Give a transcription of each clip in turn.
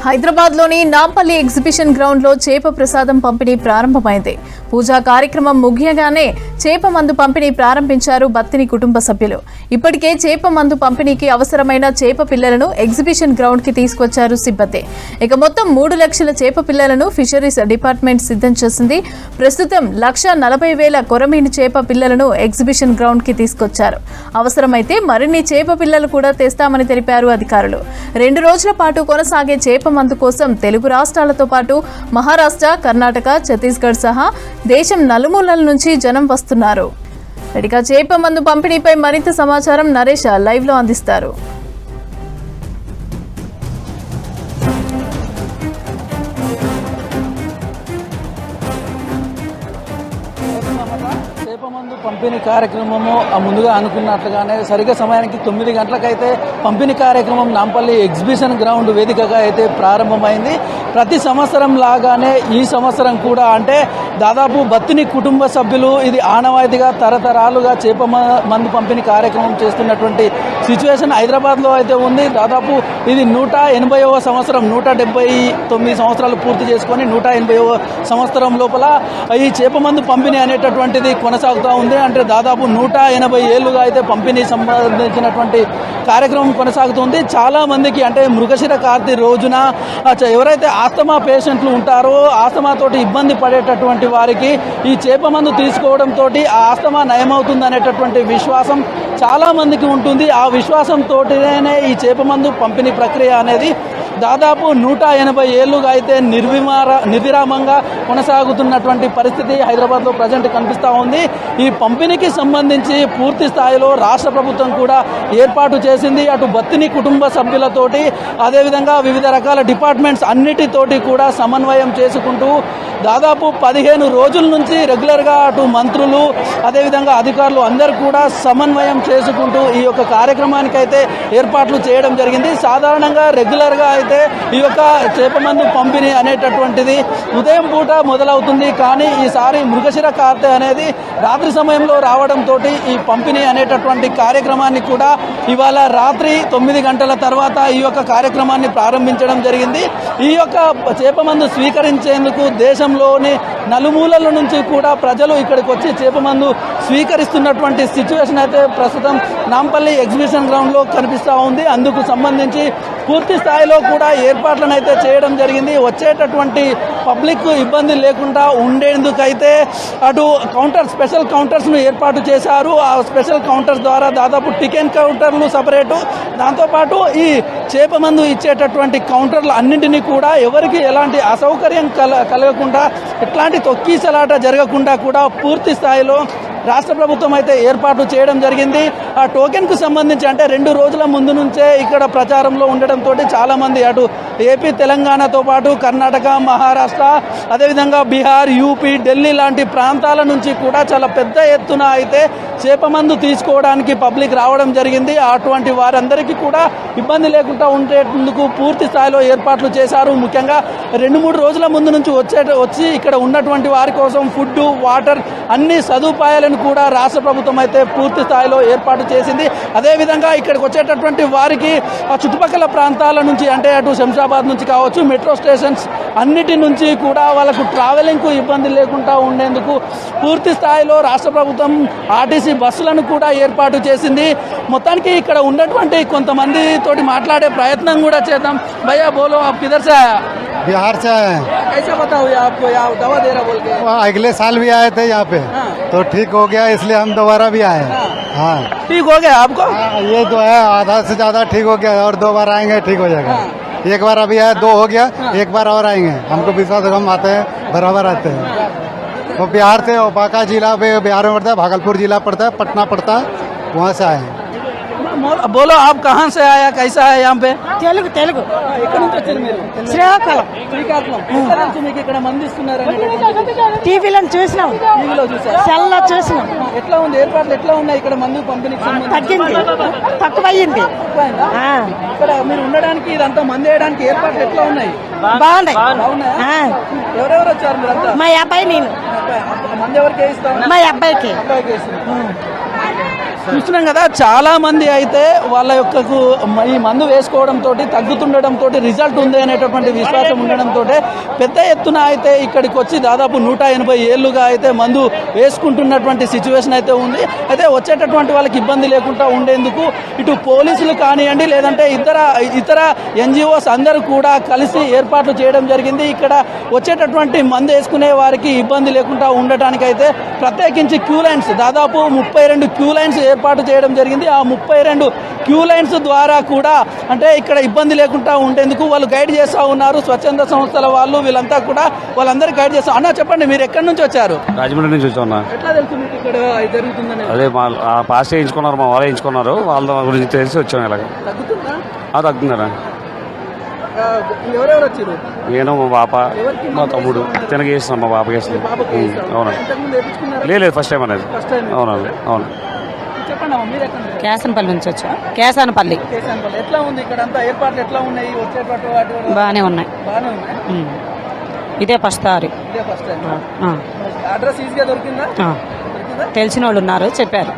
హైదరాబాద్లోని నాంపల్లి ఎగ్జిబిషన్ గ్రౌండ్లో చేప ప్రసాదం పంపిణీ ప్రారంభమైంది. పూజా కార్యక్రమం ముగియగానే చేప మందు పంపిణీ ప్రారంభించారు బత్తిని కుటుంబ సభ్యులు. ఇప్పటికే చేప మందు పంపిణీకి అవసరమైన చేప పిల్లలను ఎగ్జిబిషన్ గ్రౌండ్కి తీసుకొచ్చారు సిబ్బంది. ఇక మొత్తం 3 లక్షల చేప పిల్లలను ఫిషరీస్ డిపార్ట్మెంట్ సిద్ధం చేసింది. ప్రస్తుతం 1,40,000 కొరమీను చేప పిల్లలను ఎగ్జిబిషన్ గ్రౌండ్కి తీసుకొచ్చారు. అవసరమైతే మరిన్ని చేప పిల్లలు కూడా తెస్తామని తెలిపారు అధికారులు. 2 రోజుల పాటు కొనసాగే చేప మందు కోసం తెలుగు రాష్ట్రాలతో పాటు మహారాష్ట్ర, కర్ణాటక, ఛత్తీస్గఢ్ సహా దేశం నలుమూలల నుంచి జనం వస్తున్నారు. రెడీగా చేప మందు పంపిణీపై మరింత సమాచారం నరేష్ లైవ్ లో అందిస్తారు. చేపమందు పంపిణీ కార్యక్రమము ముందుగా అనుకున్నట్లుగానే సరిగ్గా సమయానికి 9 గంటలకైతే పంపిణీ కార్యక్రమం నాంపల్లి ఎగ్జిబిషన్ గ్రౌండ్ వేదికగా అయితే ప్రారంభమైంది. ప్రతి సంవత్సరం లాగానే ఈ సంవత్సరం కూడా అంటే దాదాపు బత్తిని కుటుంబ సభ్యులు ఇది ఆనవాయితీగా తరతరాలుగా చేప మందు పంపిణీ కార్యక్రమం చేస్తున్నటువంటి సిచ్యువేషన్ హైదరాబాద్లో అయితే ఉంది. దాదాపు ఇది 180వ సంవత్సరం, 179 సంవత్సరాలు పూర్తి చేసుకొని 180వ సంవత్సరం లోపల ఈ చేప మందు పంపిణీ అనేటటువంటిది కొనసాగుతూ ఉంది. అంటే దాదాపు 180 ఏళ్లుగా అయితే పంపిణీ సంబంధించినటువంటి కార్యక్రమం కొనసాగుతుంది. చాలా మందికి అంటే మృగశిర కార్తీ రోజున ఎవరైతే ఆస్తమా పేషెంట్లు ఉంటారో ఆస్తమాతోటి ఇబ్బంది పడేటటువంటి వారికి ఈ చేప మందు తీసుకోవడంతో ఆ ఆస్తమా నయమవుతుంది అనేటటువంటి విశ్వాసం చాలా మందికి ఉంటుంది. ఆ విశ్వాసంతోనే ఈ చేప మందు పంపిణీ ప్రక్రియ అనేది దాదాపు 180 ఏళ్లుగా అయితే నిర్విరామంగా కొనసాగుతున్నటువంటి పరిస్థితి హైదరాబాద్లో ప్రజెంట్ కనిపిస్తూ ఉంది. ఈ పంపిణీకి సంబంధించి పూర్తి స్థాయిలో రాష్ట్ర ప్రభుత్వం కూడా ఏర్పాటు చేసింది. అటు బత్తిని కుటుంబ సభ్యులతోటి అదేవిధంగా వివిధ రకాల డిపార్ట్మెంట్స్ అన్నిటితోటి కూడా సమన్వయం చేసుకుంటూ దాదాపు 15 రోజుల నుంచి రెగ్యులర్గా అటు మంత్రులు అదేవిధంగా అధికారులు అందరూ కూడా సమన్వయం చేసుకుంటూ ఈ యొక్క కార్యక్రమానికి అయితే ఏర్పాట్లు చేయడం జరిగింది. సాధారణంగా రెగ్యులర్గా అయితే ఈ యొక్క చేప మందు పంపిణీ అనేటటువంటిది ఉదయం పూట మొదలవుతుంది. కానీ ఈసారి మృగశిర కార్తె అనేది రాత్రి సమయంలో రావడంతో ఈ పంపిణీ అనేటటువంటి కార్యక్రమాన్ని కూడా ఇవాళ రాత్రి 9 గంటల తర్వాత ఈ యొక్క కార్యక్రమాన్ని ప్రారంభించడం జరిగింది. ఈ యొక్క చేప మందు స్వీకరించేందుకు దేశంలోని నలుమూలల నుంచి కూడా ప్రజలు ఇక్కడికి వచ్చి చేప మందు స్వీకరిస్తున్నటువంటి సిచ్యువేషన్ అయితే ప్రస్తుతం నాంపల్లి ఎగ్జిబిషన్ గ్రౌండ్లో కనిపిస్తూ ఉంది. అందుకు సంబంధించి పూర్తి స్థాయిలో కూడా ఏర్పాట్లను అయితే చేయడం జరిగింది. వచ్చేటటువంటి పబ్లిక్ ఇబ్బంది లేకుండా ఉండేందుకైతే అటు స్పెషల్ కౌంటర్స్ను ఏర్పాటు చేశారు. ఆ స్పెషల్ కౌంటర్స్ ద్వారా దాదాపు టికెట్ కౌంటర్లు సపరేటు, దాంతోపాటు ఈ చేప మందు ఇచ్చేటటువంటి కౌంటర్లు అన్నింటినీ కూడా ఎవరికి ఎలాంటి అసౌకర్యం కలగకుండా ఎట్లాంటి తొక్కీసలాట జరగకుండా కూడా పూర్తి స్థాయిలో రాష్ట్ర ప్రభుత్వం అయితే ఏర్పాటు చేయడం జరిగింది. ఆ టోకెన్కు సంబంధించి అంటే 2 రోజుల ముందు నుంచే ఇక్కడ ప్రచారంలో ఉండడంతో చాలామంది అటు ఏపీ, తెలంగాణతో పాటు కర్ణాటక, మహారాష్ట్ర అదేవిధంగా బీహార్, యూపీ, ఢిల్లీ లాంటి ప్రాంతాల నుంచి కూడా చాలా పెద్ద ఎత్తున అయితే చేప మందు తీసుకోవడానికి పబ్లిక్ రావడం జరిగింది. అటువంటి వారందరికీ కూడా ఇబ్బంది లేకుండా ఉండేందుకు పూర్తి స్థాయిలో ఏర్పాట్లు చేశారు. ముఖ్యంగా 2-3 రోజుల ముందు నుంచి వచ్చి ఇక్కడ ఉన్నటువంటి వారి కోసం ఫుడ్, వాటర్ అన్ని సదుపాయాలను కూడా రాష్ట్ర ప్రభుత్వం అయితే పూర్తి స్థాయిలో ఏర్పాటు చేసింది. అదేవిధంగా ఇక్కడికి వచ్చేటటువంటి వారికి ఆ చుట్టుపక్కల ప్రాంతాల నుంచి అంటే అటు శంషాబాద్ నుంచి కావచ్చు, మెట్రో స్టేషన్స్ అన్నిటి నుంచి కూడా వాళ్ళకు ట్రావెలింగ్కు ఇబ్బంది లేకుండా ఉండేందుకు పూర్తి స్థాయిలో రాష్ట్ర ప్రభుత్వం ఆర్టీసీ బస్సులను కూడా ఏర్పాటు చేసింది. మొత్తానికి ఇక్కడ ఉన్నటువంటి కొంతమంది తోటి మాట్లాడే ప్రయత్నం కూడా చేద్దాం. భయ్యా బోలో ఆప్ కిధర్ సే ఆయా? बिहार से आए हैं। कैसा पता हुआ आपको यहाँ दवा दे रहा बोल के? अगले साल भी आए थे यहाँ पे, तो ठीक हो गया, इसलिए हम दोबारा भी आए हैं। हाँ, ठीक हो गया आपको? ये तो है, आधा से ज्यादा ठीक हो गया और 2 बार आएंगे ठीक हो जाएगा। एक बार अभी आए, 2 हो गया, एक बार और आएंगे। हमको विश्वास है, हम आते हैं, बराबर आते हैं। वो बिहार से बांका जिला पे बिहार में पड़ता है, भागलपुर जिला पड़ता है, पटना पड़ता है, वहाँ से आए हैं। बोलो आप कहाँ से आया, कैसा है यहाँ पे? తెలుగు ఎక్కడ నుంచి వచ్చారు మీరు? శ్రీకాకుళం శ్రీకాకుళం. ఎక్కడ నుంచి మీకు ఇక్కడ మంది ఇస్తున్నారు? టీవీలో చూసినాం, టీవీలో చూసారు, సెల్లో చూసినాం. ఎట్లా ఉంది ఏర్పాట్లు, ఎట్లా ఉన్నాయి ఇక్కడ మందు పంపిణీకి సంబంధించి? తగ్గింది, తక్కువయ్యింది. ఇక్కడ మీరు ఉండడానికి ఇదంతా మంది వేయడానికి ఏర్పాట్లు ఎట్లా ఉన్నాయి? బాగున్నాయి. బాగున్నాయా? ఎవరెవరు వచ్చారు మీరంతా? మా అబ్బాయి, నేను. మంది ఎవరికి వేయిస్తాం? మా అబ్బాయికి. అబ్బాయికి వేస్తున్నాం. చూస్తున్నాం కదా, చాలా మంది అయితే వాళ్ళ యొక్కకు ఈ మందు వేసుకోవడంతో తగ్గుతుండడంతో రిజల్ట్ ఉంది అనేటటువంటి విశ్వాసం ఉండడంతో పెద్ద ఎత్తున అయితే ఇక్కడికి వచ్చి దాదాపు 180 ఏళ్ళుగా అయితే మందు వేసుకుంటున్నటువంటి సిచ్యువేషన్ అయితే ఉంది. అయితే వచ్చేటటువంటి వాళ్ళకి ఇబ్బంది లేకుండా ఉండేందుకు ఇటు పోలీసులు కానివ్వండి, లేదంటే ఇతర ఎన్జిఓస్ అందరూ కూడా కలిసి ఏర్పాట్లు చేయడం జరిగింది. ఇక్కడ వచ్చేటటువంటి మందు వేసుకునే వారికి ఇబ్బంది లేకుండా ఉండటానికి అయితే ప్రత్యేకించి క్యూ లైన్స్, దాదాపు 32 క్యూ లైన్స్ ఏర్పాటు చేయడం జరిగింది. ఆ 32 క్యూ లైన్స్ ద్వారా కూడా అంటే ఇక్కడ ఇబ్బంది లేకుండా ఉండేందుకు వాళ్ళు గైడ్ చేస్తూ ఉన్నారు. స్వచ్ఛంద సంస్థల వాళ్ళు వీళ్ళంతా కూడా వాళ్ళందరూ గైడ్ చేస్తారు. అన్న చెప్పండి, మీరు ఎక్కడి నుంచి వచ్చారు? రాజమండ్రి నుంచి వచ్చామన్నా. ఎట్లా తెలుసు మీకు ఇక్కడ జరుగుతుందని? అదే మా పాస్ చేయించుకున్నారు, మా వాళ్ళు వేయించుకున్నారు, వాళ్ళ గురించి తెలిసి వచ్చాం. ఇలాగ తగ్గుతుందా? తగ్గుతుందరా. ఎవరెవరు వచ్చారు? నేను మా పాప, మా తమ్ముడు తినగ వేస్తున్నాం, మా పాపకి వేస్తున్నాం. అవునండి. లేదు ఫస్ట్ టైం అనేది. అవునండి. అవును. చెప్పండి అమ్మ, మీరు ఎక్కడ? కేసనపల్లి నుంచి వచ్చా. కేసనపల్లి ఎట్లా ఉంది ఇక్కడ అంతా ఏర్పాట్లు ఎట్లా ఉన్నాయి? వచ్చేటట్టు బాగానే ఉన్నాయి. బాగానే ఉన్నాయి. ఇదే ఫస్ట్ సారి. ఇదే ఫస్ట్ టైం. అడ్రస్ ఈజీగా దొరికిందా? తెలిసిన వాళ్ళు ఉన్నారు, చెప్పారు.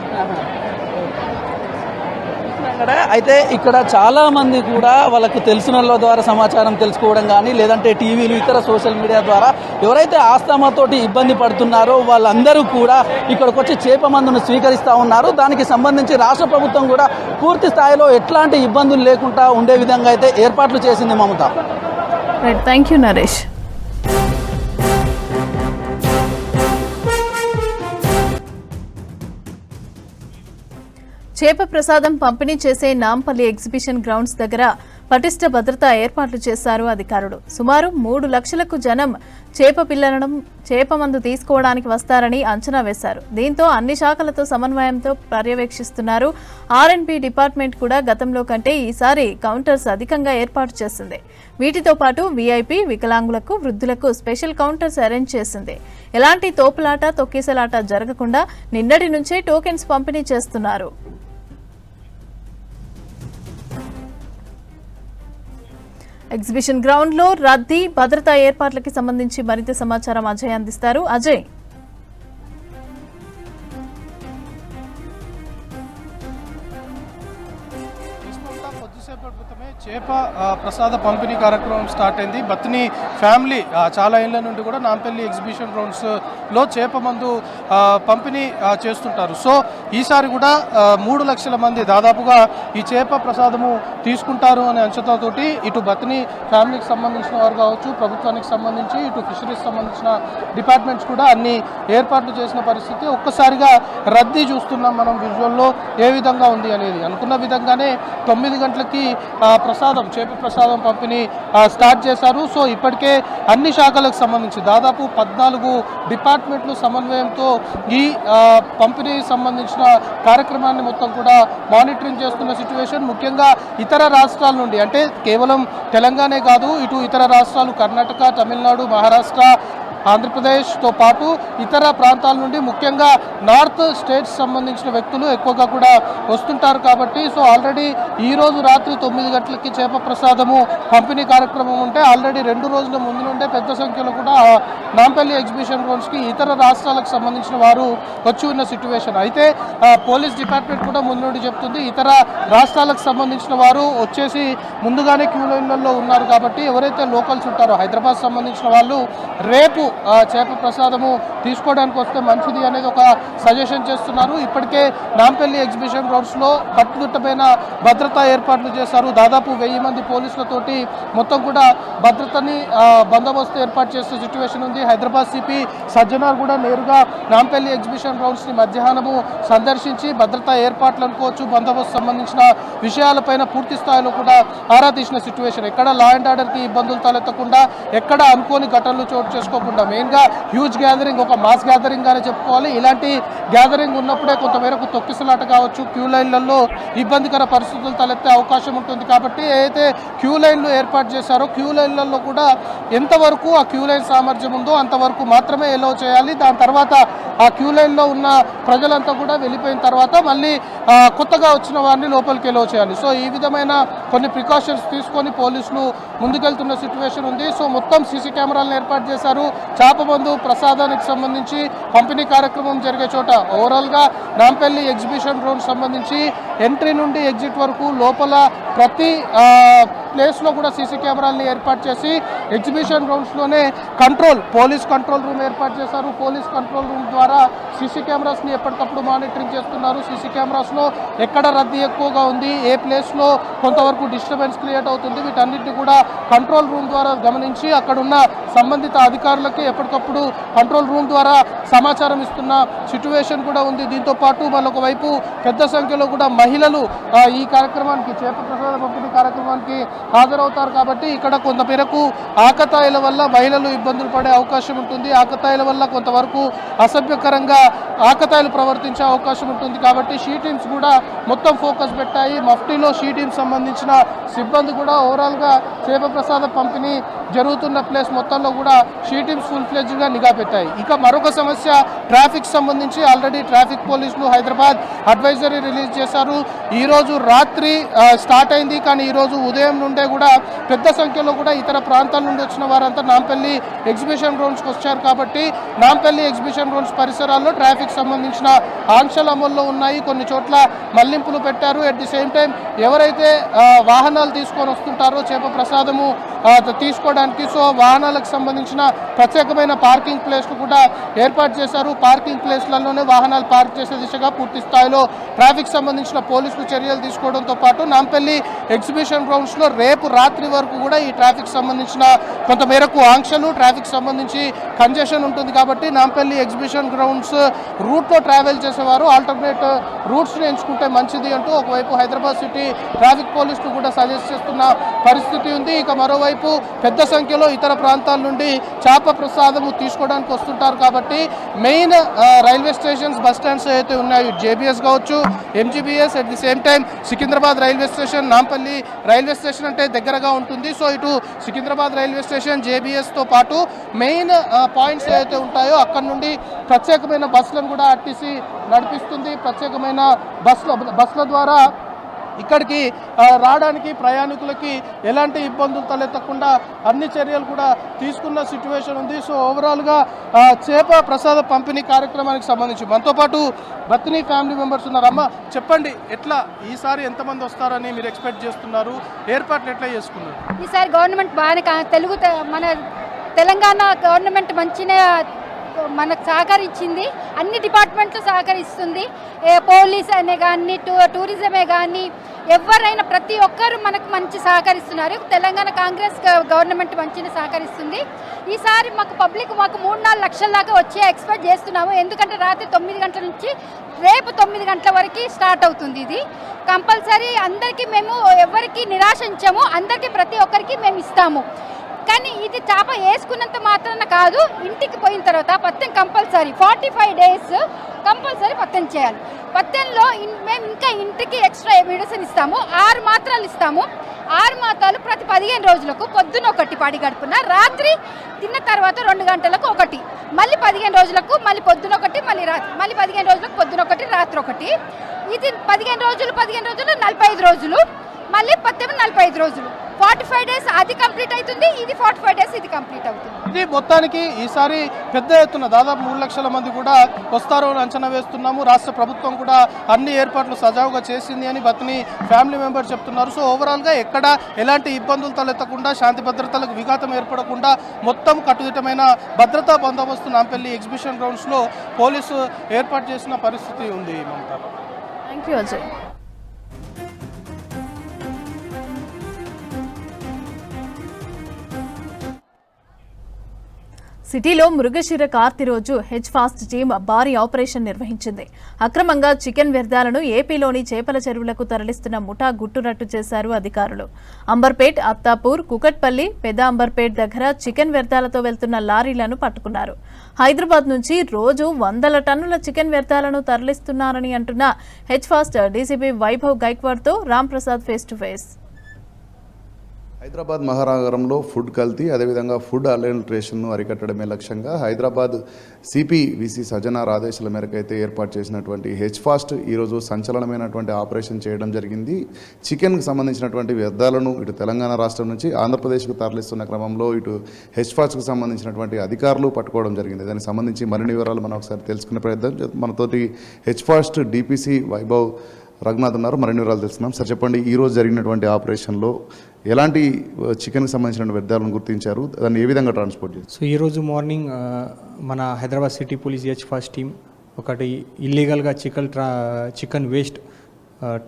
అయితే ఇక్కడ చాలా మంది కూడా వాళ్ళకు తెలిసిన వాళ్ళ ద్వారా సమాచారం తెలుసుకోవడం కానీ, లేదంటే టీవీలు, ఇతర సోషల్ మీడియా ద్వారా ఎవరైతే ఆస్తమాతోటి ఇబ్బంది పడుతున్నారో వాళ్ళందరూ కూడా ఇక్కడికి వచ్చి చేప మందును స్వీకరిస్తూ ఉన్నారు. దానికి సంబంధించి రాష్ట్ర ప్రభుత్వం కూడా పూర్తి స్థాయిలో ఎట్లాంటి ఇబ్బందులు లేకుండా ఉండే విధంగా అయితే ఏర్పాట్లు చేసింది Mamata. Right, thank you Naresh. చేప ప్రసాదం పంపిణీ చేసే నాంపల్లి ఎగ్జిబిషన్ గ్రౌండ్స్ దగ్గర పటిష్ట భద్రతా ఏర్పాట్లు చేశారు అధికారులు. సుమారు 3 లక్షలకు జనం చేప పిల్లలను చేప మందు తీసుకోవడానికి వస్తారని అంచనా వేశారు. దీంతో అన్ని శాఖలతో సమన్వయంతో పర్యవేక్షిస్తున్నారు. R&B డిపార్ట్మెంట్ కూడా గతంలో కంటే ఈసారి కౌంటర్స్ అధికంగా ఏర్పాటు చేసింది. వీటితో పాటు VIP, వికలాంగులకు, వృద్ధులకు స్పెషల్ కౌంటర్స్ అరేంజ్ చేసింది. ఎలాంటి తోపులాట, తొక్కేసలాట జరగకుండా నిన్నటి నుంచే టోకెన్స్ పంపిణీ చేస్తున్నారు. ఎగ్జిబిషన్ గ్రౌండ్ లో రద్దీ, భద్రతా ఏర్పాట్లకి సంబంధించి మరింత సమాచారం అజయ్ అందిస్తారు. అజయ్, కొద్దిసేపటి క్రితమే చేప ప్రసాద పంపిణీ కార్యక్రమం స్టార్ట్ అయింది. బత్ని ఫ్యామిలీ చాలా ఏళ్ల నుండి కూడా నాంపల్లి ఎగ్జిబిషన్ గ్రౌండ్స్లో చేప మందు పంపిణీ చేస్తుంటారు. సో ఈసారి కూడా 3 లక్షల మంది దాదాపుగా ఈ చేప ప్రసాదము తీసుకుంటారు అనే అంచనాతోటి ఇటు బత్ని ఫ్యామిలీకి సంబంధించిన వారు కావచ్చు, ప్రభుత్వానికి సంబంధించి ఇటు ఫిషరీస్ సంబంధించిన డిపార్ట్మెంట్స్ కూడా అన్ని ఏర్పాట్లు చేసిన పరిస్థితి. ఒక్కసారిగా రద్దీ చూస్తున్నాం మనం విజువల్లో ఏ విధంగా ఉంది అనేది. అనుకున్న విధంగానే 9 గంటలకి చేప ప్రసాదం పంపిణీ స్టార్ట్ చేశారు. సో ఇప్పటికే అన్ని శాఖలకు సంబంధించి దాదాపు 14 డిపార్ట్మెంట్లు సమన్వయంతో ఈ పంపిణీ సంబంధించిన కార్యక్రమాన్ని మొత్తం కూడా మానిటరింగ్ చేస్తున్న సిచ్యువేషన్. ముఖ్యంగా ఇతర రాష్ట్రాల నుండి, అంటే కేవలం తెలంగాణే కాదు, ఇటు ఇతర రాష్ట్రాలు కర్ణాటక, తమిళనాడు, మహారాష్ట్ర, ఆంధ్రప్రదేశ్తో పాటు ఇతర ప్రాంతాల నుండి ముఖ్యంగా నార్త్ స్టేట్స్ సంబంధించిన వ్యక్తులు ఎక్కువగా కూడా వస్తుంటారు. కాబట్టి సో ఆల్రెడీ ఈరోజు రాత్రి 9 గంటలకి చేప ప్రసాదము పంపిణీ కార్యక్రమం ఉంటే ఆల్రెడీ 2 రోజుల ముందు నుండే పెద్ద సంఖ్యలో కూడా నాంపల్లి ఎగ్జిబిషన్ గ్రౌండ్స్కి ఇతర రాష్ట్రాలకు సంబంధించిన వారు వచ్చి ఉన్న సిచ్యువేషన్. అయితే పోలీస్ డిపార్ట్మెంట్ కూడా ముందు నుండి చెప్తుంది, ఇతర రాష్ట్రాలకు సంబంధించిన వారు వచ్చేసి ముందుగానే క్యూ లైన్లలో ఉన్నారు. కాబట్టి ఎవరైతే లోకల్స్ ఉంటారో, హైదరాబాద్ సంబంధించిన వాళ్ళు రేపు చేప ప్రసాదము తీసుకోవడానికి వస్తే మంచిది అనేది ఒక సజెషన్ చేస్తున్నారు. ఇప్పటికే నాంపల్లి ఎగ్జిబిషన్ గ్రౌండ్స్లో కట్టుదిట్టమైన భద్రతా ఏర్పాట్లు చేశారు. దాదాపు 1000 మంది పోలీసులతోటి మొత్తం కూడా భద్రతని బందోబస్తు ఏర్పాటు చేసే సిచ్యువేషన్ ఉంది. హైదరాబాద్ సిపి సజ్జనార్ కూడా నేరుగా నాంపల్లి ఎగ్జిబిషన్ గ్రౌండ్స్ని మధ్యాహ్నము సందర్శించి భద్రతా ఏర్పాట్లు అనుకోవచ్చు, బందోబస్తు సంబంధించిన విషయాలపైన పూర్తి స్థాయిలో కూడా ఆరా తీసిన సిచ్యువేషన్. ఎక్కడ లా అండ్ ఆర్డర్కి ఇబ్బందులు తలెత్తకుండా, ఎక్కడ అనుకోని ఘటనలు చోటు చేసుకోకుండా, మెయిన్గా హ్యూజ్ గ్యాదరింగ్, ఒక మాస్ గ్యాదరింగ్ గానే చెప్పుకోవాలి. ఇలాంటి గ్యాదరింగ్ ఉన్నప్పుడే కొంతమేరకు తొక్కిసలాట కావచ్చు, క్యూ లైన్లలో ఇబ్బందికర పరిస్థితులు తలెత్తే అవకాశం ఉంటుంది. కాబట్టి ఏదైతే క్యూ లైన్లు ఏర్పాటు చేశారో క్యూ లైన్లలో కూడా ఎంతవరకు ఆ క్యూ లైన్ సామర్థ్యం ఉందో అంతవరకు మాత్రమే ఎలో చేయాలి. దాని తర్వాత ఆ క్యూ లైన్లో ఉన్న ప్రజలంతా కూడా వెళ్ళిపోయిన తర్వాత మళ్ళీ కొత్తగా వచ్చిన వారిని లోపలికి ఎలో చేయాలి. సో ఈ విధమైన కొన్ని ప్రికాషన్స్ తీసుకొని పోలీసులు ముందుకెళ్తున్న సిచ్యువేషన్ ఉంది. సో మొత్తం సీసీ కెమెరాలను ఏర్పాటు చేశారు. చేపమందు ప్రసాదానికి సంబంధించి పంపిణీ కార్యక్రమం జరిగే చోట ఓవరాల్గా నాంపల్లి ఎగ్జిబిషన్ గ్రౌండ్ సంబంధించి ఎంట్రీ నుండి ఎగ్జిట్ వరకు లోపల ప్రతి ప్లేస్లో కూడా సీసీ కెమెరాలని ఏర్పాటు చేసి ఎగ్జిబిషన్ గ్రౌండ్స్లోనే పోలీస్ కంట్రోల్ రూమ్ ఏర్పాటు చేశారు. పోలీస్ కంట్రోల్ రూమ్ ద్వారా సీసీ కెమెరాస్ని ఎప్పటికప్పుడు మానిటరింగ్ చేస్తున్నారు. సీసీ కెమెరాస్లో ఎక్కడ రద్దీ ఎక్కువగా ఉంది, ఏ ప్లేస్లో కొంతవరకు డిస్టర్బెన్స్ క్రియేట్ అవుతుంది, వీటన్నిటిని కూడా కంట్రోల్ రూమ్ ద్వారా గమనించి అక్కడున్న సంబంధిత అధికారులకి ఎప్పటికప్పుడు కంట్రోల్ రూమ్ ద్వారా సమాచారం ఇస్తున్న సిచ్యువేషన్ కూడా ఉంది. దీంతో పాటు మరొక వైపు పెద్ద సంఖ్యలో కూడా మహిళలు ఈ కార్యక్రమానికి చేప ప్రసాద పంపిణీ కార్యక్రమానికి హాజరవుతారు. కాబట్టి ఇక్కడ కొంత మేరకు ఆకతాయిల వల్ల మహిళలు ఇబ్బందులు పడే అవకాశం ఉంటుంది. ఆకతాయిల వల్ల కొంతవరకు అసభ్యకరంగా ఆకతాయిలు ప్రవర్తించే అవకాశం ఉంటుంది. కాబట్టి షీ టీమ్స్ కూడా మొత్తం ఫోకస్ పెట్టాయి. మఫ్టీలో షీ టీమ్స్ సంబంధించిన సిబ్బంది కూడా ఓవరాల్గా చేప ప్రసాద పంపిణీ జరుగుతున్న ప్లేస్ మొత్తంలో కూడా షీ టీమ్స్ ఫుల్ ఫ్లెడ్జ్గా నిఘా పెట్టాయి. ఇక మరొక సమస్య ట్రాఫిక్ సంబంధించి ఆల్రెడీ ట్రాఫిక్ పోలీసులు హైదరాబాద్ అడ్వైజరీ రిలీజ్ చేశారు. ఈరోజు రాత్రి స్టార్ట్ అయింది, కానీ ఈరోజు ఉదయం నుండే కూడా పెద్ద సంఖ్యలో కూడా ఇతర ప్రాంతాల నుండి వచ్చిన వారంతా నాంపల్లి ఎగ్జిబిషన్ గ్రౌండ్స్కి వచ్చారు. కాబట్టి నాంపల్లి ఎగ్జిబిషన్ గ్రౌండ్స్ పరిసరాల్లో ట్రాఫిక్ సంబంధించిన ఆంక్షలు అమల్లో ఉన్నాయి. కొన్ని చోట్ల మళ్లింపులు పెట్టారు. అట్ ది సేమ్ టైం ఎవరైతే వాహనాలు తీసుకొని వస్తుంటారో చేప ప్రసాదము తీసుకోవడానికి, సో వాహనాలకు సంబంధించిన ప్రత్యేకమైన పార్కింగ్ ప్లేస్లు కూడా ఏర్పాటు చేశారు. పార్కింగ్ ప్లేస్లలోనే వాహనాలు పార్క్ చేసే దిశగా పూర్తి స్థాయిలో ట్రాఫిక్ సంబంధించిన పోలీసులు చర్యలు తీసుకోవడంతో పాటు నాంపల్లి ఎగ్జిబిషన్ గ్రౌండ్స్లో రేపు రాత్రి వరకు కూడా ఈ ట్రాఫిక్ సంబంధించిన కొంత మేరకు ఆంక్షలు, ట్రాఫిక్ సంబంధించి కంజెషన్ ఉంటుంది. కాబట్టి నాంపల్లి ఎగ్జిబిషన్ గ్రౌండ్స్ రూట్లో ట్రావెల్ చేసేవారు ఆల్టర్నేట్ రూట్స్ని ఎంచుకుంటే మంచిది అంటూ ఒకవైపు హైదరాబాద్ సిటీ ట్రాఫిక్ పోలీసులు కూడా సజెస్ట్ చేస్తున్న పరిస్థితి ఉంది. ఇక మరోవైపు పెద్ద సంఖ్యలో ఇతర ప్రాంతాల నుండి చేప ప్రసాదము తీసుకోవడానికి వస్తుంటారు. కాబట్టి main railway stations, bus stands అయితే ఉన్నాయో జేబీఎస్ కావచ్చు, MGBS, at the same time Secunderabad railway station, Nampally railway station అంటే దగ్గరగా ఉంటుంది. సో ఇటు సికింద్రాబాద్ రైల్వే స్టేషన్, జేబీఎస్తో పాటు మెయిన్ పాయింట్స్ ఏవైతే ఉంటాయో అక్కడ నుండి ప్రత్యేకమైన బస్సులను కూడా ఆర్టీసీ నడిపిస్తుంది. ప్రత్యేకమైన బస్సుల ద్వారా ఇక్కడికి రావడానికి ప్రయాణికులకి ఎలాంటి ఇబ్బందులు తలెత్తకుండా అన్ని చర్యలు కూడా తీసుకున్న సిచ్యువేషన్ ఉంది. సో ఓవరాల్గా చేప ప్రసాద పంపిణీ కార్యక్రమానికి సంబంధించి మనతో పాటు బత్తిని ఫ్యామిలీ మెంబర్స్ ఉన్నారు. అమ్మ చెప్పండి, ఎట్లా ఈసారి ఎంతమంది వస్తారని మీరు ఎక్స్పెక్ట్ చేస్తున్నారు? ఏర్పాట్లు ఎట్లా చేసుకున్నారు? ఈసారి గవర్నమెంట్ బాగానే మన తెలంగాణ గవర్నమెంట్ మంచిగా మనకు సహకరించింది. అన్ని డిపార్ట్మెంట్లు సహకరిస్తుంది. పోలీస్ అనే కానీ టూరిజమే కానీ ఎవరైనా ప్రతి ఒక్కరు మనకు మంచి సహకరిస్తున్నారు. తెలంగాణ కాంగ్రెస్ గవర్నమెంట్ మంచిగా సహకరిస్తుంది. ఈసారి మాకు 3-4 లక్షల దాకా వచ్చే ఎక్స్పెక్ట్ చేస్తున్నాము. ఎందుకంటే రాత్రి 9 గంటల నుంచి రేపు 9 గంటల వరకు స్టార్ట్ అవుతుంది. ఇది కంపల్సరీ అందరికీ మేము ఎవరికి నిరాశించము, అందరికీ ప్రతి ఒక్కరికి మేము ఇస్తాము. కానీ ఇది చేప వేసుకున్నంత మాత్రాన కాదు, ఇంటికి పోయిన తర్వాత పత్తెం కంపల్సరీ 45 days కంపల్సరీ పత్తెం చేయాలి. పత్తెంలో మేము ఇంకా ఇంటికి ఎక్స్ట్రా మెడిసిన్ ఇస్తాము. 6 మాత్రలు ఇస్తాము. 6 మాత్రలు ప్రతి 15 రోజులకు పొద్దున ఒకటి పడి గడుపున, రాత్రి తిన్న తర్వాత 2 గంటలకు ఒకటి, మళ్ళీ 15 రోజులకు మళ్ళీ పొద్దున ఒకటి, మళ్ళీ 15 రోజులకు పొద్దున ఒకటి, రాత్రి ఒకటి. ఇది 15 రోజులు 45 రోజులు, మళ్ళీ పత్తెం 45 రోజులు, 45 days అది కంప్లీట్ అవుతుంది. ఇది 45 days ఇది కంప్లీట్ అవుతుంది. ఇది మొత్తానికి ఈసారి పెద్ద ఎత్తున దాదాపు 3 లక్షల మంది కూడా వస్తారు అని అంచనా వేస్తున్నాము. రాష్ట్ర ప్రభుత్వం కూడా అన్ని ఏర్పాట్లు సజావుగా చేసింది అని బత్తిని ఫ్యామిలీ మెంబర్ చెప్తున్నారు. సో ఓవరాల్గా ఎక్కడ ఎలాంటి ఇబ్బందులు తలెత్తకుండా, శాంతి భద్రతలకు విఘాతం ఏర్పడకుండా మొత్తం కట్టుదిట్టమైన భద్రతా బందోబస్తు నాంపల్లి ఎగ్జిబిషన్ గ్రౌండ్స్లో పోలీసు ఏర్పాటు చేసిన పరిస్థితి ఉంది. Mamata, thank you Ajay. సిటీలో మృగశిర కార్తి రోజు హెచ్ ఫాస్ట్ టీమ్ భారీ ఆపరేషన్ నిర్వహించింది. అక్రమంగా చికెన్ వ్యర్థాలను ఏపీలోని చేపల చెరువులకు తరలిస్తున్న ముఠా గుట్టురట్టు చేశారు అధికారులు. అంబర్పేట్, అత్తాపూర్, కుకట్పల్లి, పెద అంబర్పేట్ దగ్గర చికెన్ వ్యర్థాలతో వెళ్తున్న లారీలను పట్టుకున్నారు. హైదరాబాద్ నుంచి రోజు 100 టన్నుల చికెన్ వ్యర్థాలను తరలిస్తున్నారని అంటున్న హెచ్ ఫాస్ట్ డీసీపీ వైభవ్ గైక్వాడ్తో Ram Prasad face to face. Hyderabad మహానగరంలో ఫుడ్ కల్తీ అదేవిధంగా ఫుడ్ అడల్టరేషన్ను అరికట్టడమే లక్ష్యంగా హైదరాబాద్ సిపివిసి సజ్జనార్ ఆదేశాల మేరకు అయితే ఏర్పాటు చేసినటువంటి హెచ్ఫాస్ట్ ఈరోజు సంచలనమైనటువంటి ఆపరేషన్ చేయడం జరిగింది. చికెన్కి సంబంధించినటువంటి వ్యర్థాలను ఇటు తెలంగాణ రాష్ట్రం నుంచి ఆంధ్రప్రదేశ్కు తరలిస్తున్న క్రమంలో ఇటు హెచ్ఫాస్ట్కు సంబంధించినటువంటి అధికారులు పట్టుకోవడం జరిగింది. దానికి సంబంధించి మరిన్ని వివరాలు మనం ఒకసారి తెలుసుకునే ప్రయత్నం మనతోటి హెచ్ఫాస్ట్ డిపిసి వైభవ్ రఘునాథ్ ఉన్నారు. మరిన్ని వివరాలు తెలుసుకున్నాం. సార్ చెప్పండి, ఈరోజు జరిగినటువంటి ఆపరేషన్లో ఎలాంటి చికెన్కి సంబంధించిన వ్యర్థాలను గుర్తించారు, దాన్ని ఏ విధంగా ట్రాన్స్పోర్ట్ చేశారు? సో ఈరోజు మార్నింగ్ మన Hyderabad city police first team ఒకటి ఇల్లీగల్గా చికెన్ వేస్ట్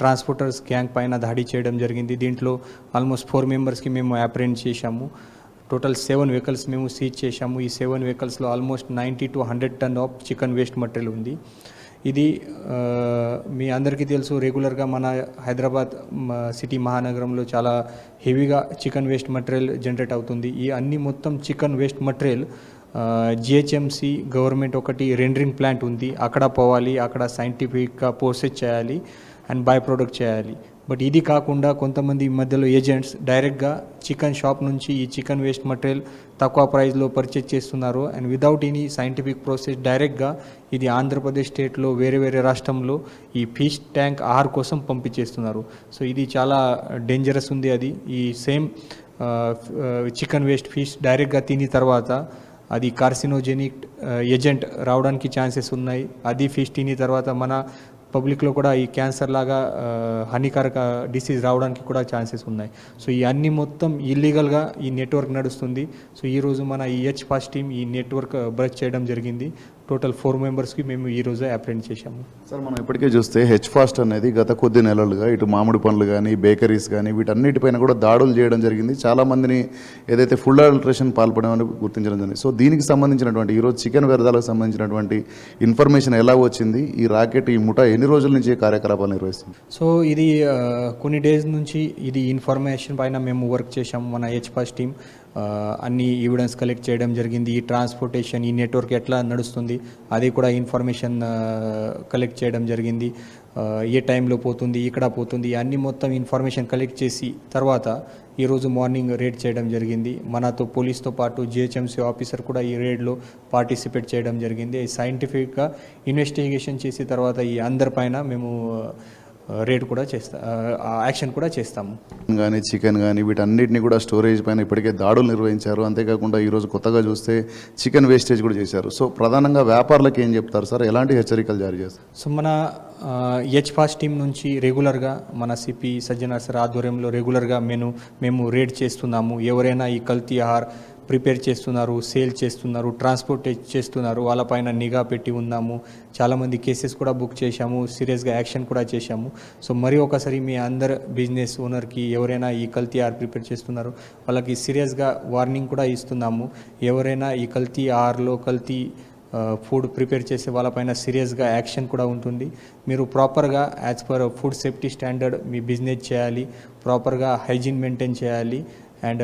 ట్రాన్స్పోర్టర్స్ గ్యాంగ్ పైన దాడి చేయడం జరిగింది. దీంట్లో ఆల్మోస్ట్ 4 మెంబర్స్కి మేము అప్రెండ్ చేశాము. టోటల్ 7 వెహికల్స్ మేము సీజ్ చేశాము. ఈ 7 వెహికల్స్లో almost 90 to 100 ton of chicken waste material ఉంది. ఇది మీ అందరికీ తెలుసు, రెగ్యులర్గా మన హైదరాబాద్ సిటీ మహానగరంలో చాలా హెవీగా చికెన్ వేస్ట్ మటీరియల్ జనరేట్ అవుతుంది. ఈ అన్ని మొత్తం chicken waste material GHMC government ఒకటి రెండరింగ్ ప్లాంట్ ఉంది, అక్కడ పోవాలి, అక్కడ సైంటిఫిక్గా ప్రాసెస్ చేయాలి అండ్ బై ప్రొడక్ట్ చేయాలి. బట్ ఇది కాకుండా కొంతమంది మధ్యలో ఏజెంట్స్ డైరెక్ట్గా చికెన్ షాప్ నుంచి ఈ చికెన్ వేస్ట్ మటీరియల్ తక్కువ ప్రైస్లో పర్చేజ్ చేస్తున్నారు and without any scientific process డైరెక్ట్గా ఇది ఆంధ్రప్రదేశ్ స్టేట్లో వేరే రాష్ట్రంలో ఈ ఫిష్ ట్యాంక్ ఆహార్ కోసం పంపించేస్తున్నారు. సో ఇది చాలా డేంజరస్ ఉంది. అది ఈ సేమ్ చికెన్ వేస్ట్ ఫిష్ డైరెక్ట్గా తిని తర్వాత అది కార్సినోజెనిక్ ఏజెంట్ రావడానికి ఛాన్సెస్ ఉన్నాయి. అది ఫిష్ తిని తర్వాత మన పబ్లిక్లో కూడా ఈ క్యాన్సర్ లాగా హానికారక డిసీజ్ రావడానికి కూడా ఛాన్సెస్ ఉన్నాయి. సో ఈ అన్ని మొత్తం ఇల్లీగల్గా ఈ నెట్వర్క్ నడుస్తుంది. సో ఈరోజు మన ఈ హెచ్ఫాస్ట్ టీం ఈ నెట్వర్క్ బ్రేక్ చేయడం జరిగింది. టోటల్ 4 మెంబర్స్కి మేము ఈరోజు అప్రెండ్ చేశాము. సార్, మనం ఇప్పటికే చూస్తే హెచ్ఫాస్ట్ అనేది గత కొద్ది నెలలుగా ఇటు మామిడి పండ్లు కానీ బేకరీస్ కానీ వీటన్నిటిపైన కూడా దాడులు చేయడం జరిగింది. చాలామందిని ఏదైతే ఫుడ్ అడల్టరేషన్ పాల్పడమని గుర్తించడం జరిగింది. సో దీనికి సంబంధించినటువంటి ఈరోజు చికెన్ వ్యర్థాలకు సంబంధించినటువంటి ఇన్ఫర్మేషన్ ఎలా వచ్చింది, ఈ రాకెట్ ఈ ముఠా ఎన్ని రోజుల నుంచి కార్యకలాపాలు నిర్వహిస్తుంది? సో ఇది కొన్ని డేస్ నుంచి ఇది ఇన్ఫర్మేషన్ పైన మేము వర్క్ చేశాము. మన హెచ్ఫాస్ట్ టీం అన్ని ఎవిడెన్స్ కలెక్ట్ చేయడం జరిగింది. ఈ ట్రాన్స్పోర్టేషన్ ఈ నెట్వర్క్ ఎట్లా నడుస్తుంది అది కూడా ఇన్ఫర్మేషన్ కలెక్ట్ చేయడం జరిగింది. ఏ టైంలో పోతుంది, ఇక్కడ పోతుంది, అన్ని మొత్తం ఇన్ఫర్మేషన్ కలెక్ట్ చేసి తర్వాత ఈరోజు మార్నింగ్ రేడ్ చేయడం జరిగింది. మనతో పోలీస్తో పాటు జిహెచ్ఎంసీ ఆఫీసర్ కూడా ఈ రేడ్లో పార్టిసిపేట్ చేయడం జరిగింది. సైంటిఫిక్గా ఇన్వెస్టిగేషన్ చేసి తర్వాత ఈ అందరిపైన మేము రేట్ కూడా యాక్షన్ కూడా చేస్తాము. కానీ చికెన్ కానీ వీటన్నిటిని కూడా స్టోరేజ్ పైన ఇప్పటికే దాడులు నిర్వహించారు. అంతేకాకుండా ఈరోజు కొత్తగా చూస్తే చికెన్ వేస్టేజ్ కూడా చేశారు. సో ప్రధానంగా వ్యాపారులకు ఏం చెప్తారు సార్, ఎలాంటి హెచ్చరికలు జారీ చేస్తారు? సో మన హెచ్ఫాస్ట్ టీం నుంచి రెగ్యులర్గా మన సిపి సజ్జనార్ సార్ ఆధ్వర్యంలో రెగ్యులర్గా మేము రేడ్ చేస్తున్నాము. ఎవరైనా ఈ కల్తీ ఆహార్ ప్రిపేర్ చేస్తున్నారు, సేల్ చేస్తున్నారు, ట్రాన్స్పోర్ట్ చేస్తున్నారు, వాళ్ళపైన నిఘా పెట్టి ఉన్నాము. చాలామంది కేసెస్ కూడా బుక్ చేశాము, సీరియస్గా యాక్షన్ కూడా చేశాము. సో మరి ఒకసారి మీ అందరు బిజినెస్ ఓనర్కి ఎవరైనా ఈ కల్తీ ఆహార్ ప్రిపేర్ చేస్తున్నారు వాళ్ళకి సీరియస్గా వార్నింగ్ కూడా ఇస్తున్నాము. ఎవరైనా ఈ కల్తీ ఆహార్లో కల్తీ ఫుడ్ ప్రిపేర్ చేసే వాళ్ళపైన సీరియస్గా యాక్షన్ కూడా ఉంటుంది. మీరు ప్రాపర్గా as per food safety standard మీ బిజినెస్ చేయాలి, ప్రాపర్గా హైజీన్ మెయింటైన్ చేయాలి అండ్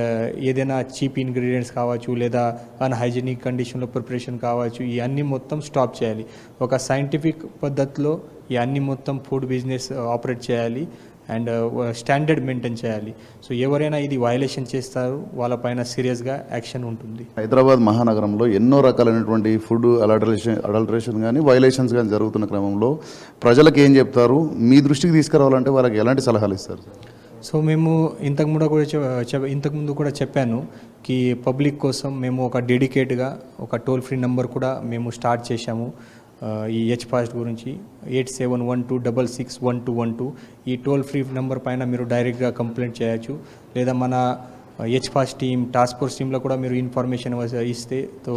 ఏదైనా చీప్ ఇంగ్రీడియంట్స్ కావచ్చు లేదా అన్హైజీనిక్ కండిషన్లో ప్రిపరేషన్ కావచ్చు, ఈ అన్ని మొత్తం స్టాప్ చేయాలి. ఒక సైంటిఫిక్ పద్ధతిలో ఈ అన్ని మొత్తం ఫుడ్ బిజినెస్ ఆపరేట్ చేయాలి అండ్ స్టాండర్డ్ మెయింటైన్ చేయాలి. సో ఎవరైనా ఇది వయలేషన్ చేస్తారు వాళ్ళపైన సీరియస్గా యాక్షన్ ఉంటుంది. హైదరాబాద్ మహానగరంలో ఎన్నో రకాలైనటువంటి ఫుడ్ అడల్టరేషన్ కానీ వైలేషన్స్ కానీ జరుగుతున్న క్రమంలో ప్రజలకు ఏం చెప్తారు, మీ దృష్టికి తీసుకురావాలంటే వాళ్ళకి ఎలాంటి సలహాలు ఇస్తారు? సో మేము ఇంతకుముందు కూడా చెప్పాను కి పబ్లిక్ కోసం మేము ఒక డెడికేట్గా ఒక టోల్ ఫ్రీ నెంబర్ కూడా మేము స్టార్ట్ చేశాము. ఈ హెచ్ఫాస్ట్ గురించి 8712661212 ఈ టోల్ ఫ్రీ నెంబర్ పైన మీరు డైరెక్ట్గా కంప్లైంట్ చేయొచ్చు. లేదా మన హెచ్ఫాస్ట్ టీం టాస్క్ ఫోర్స్ టీంలో కూడా మీరు ఇన్ఫర్మేషన్ ఇస్తే తో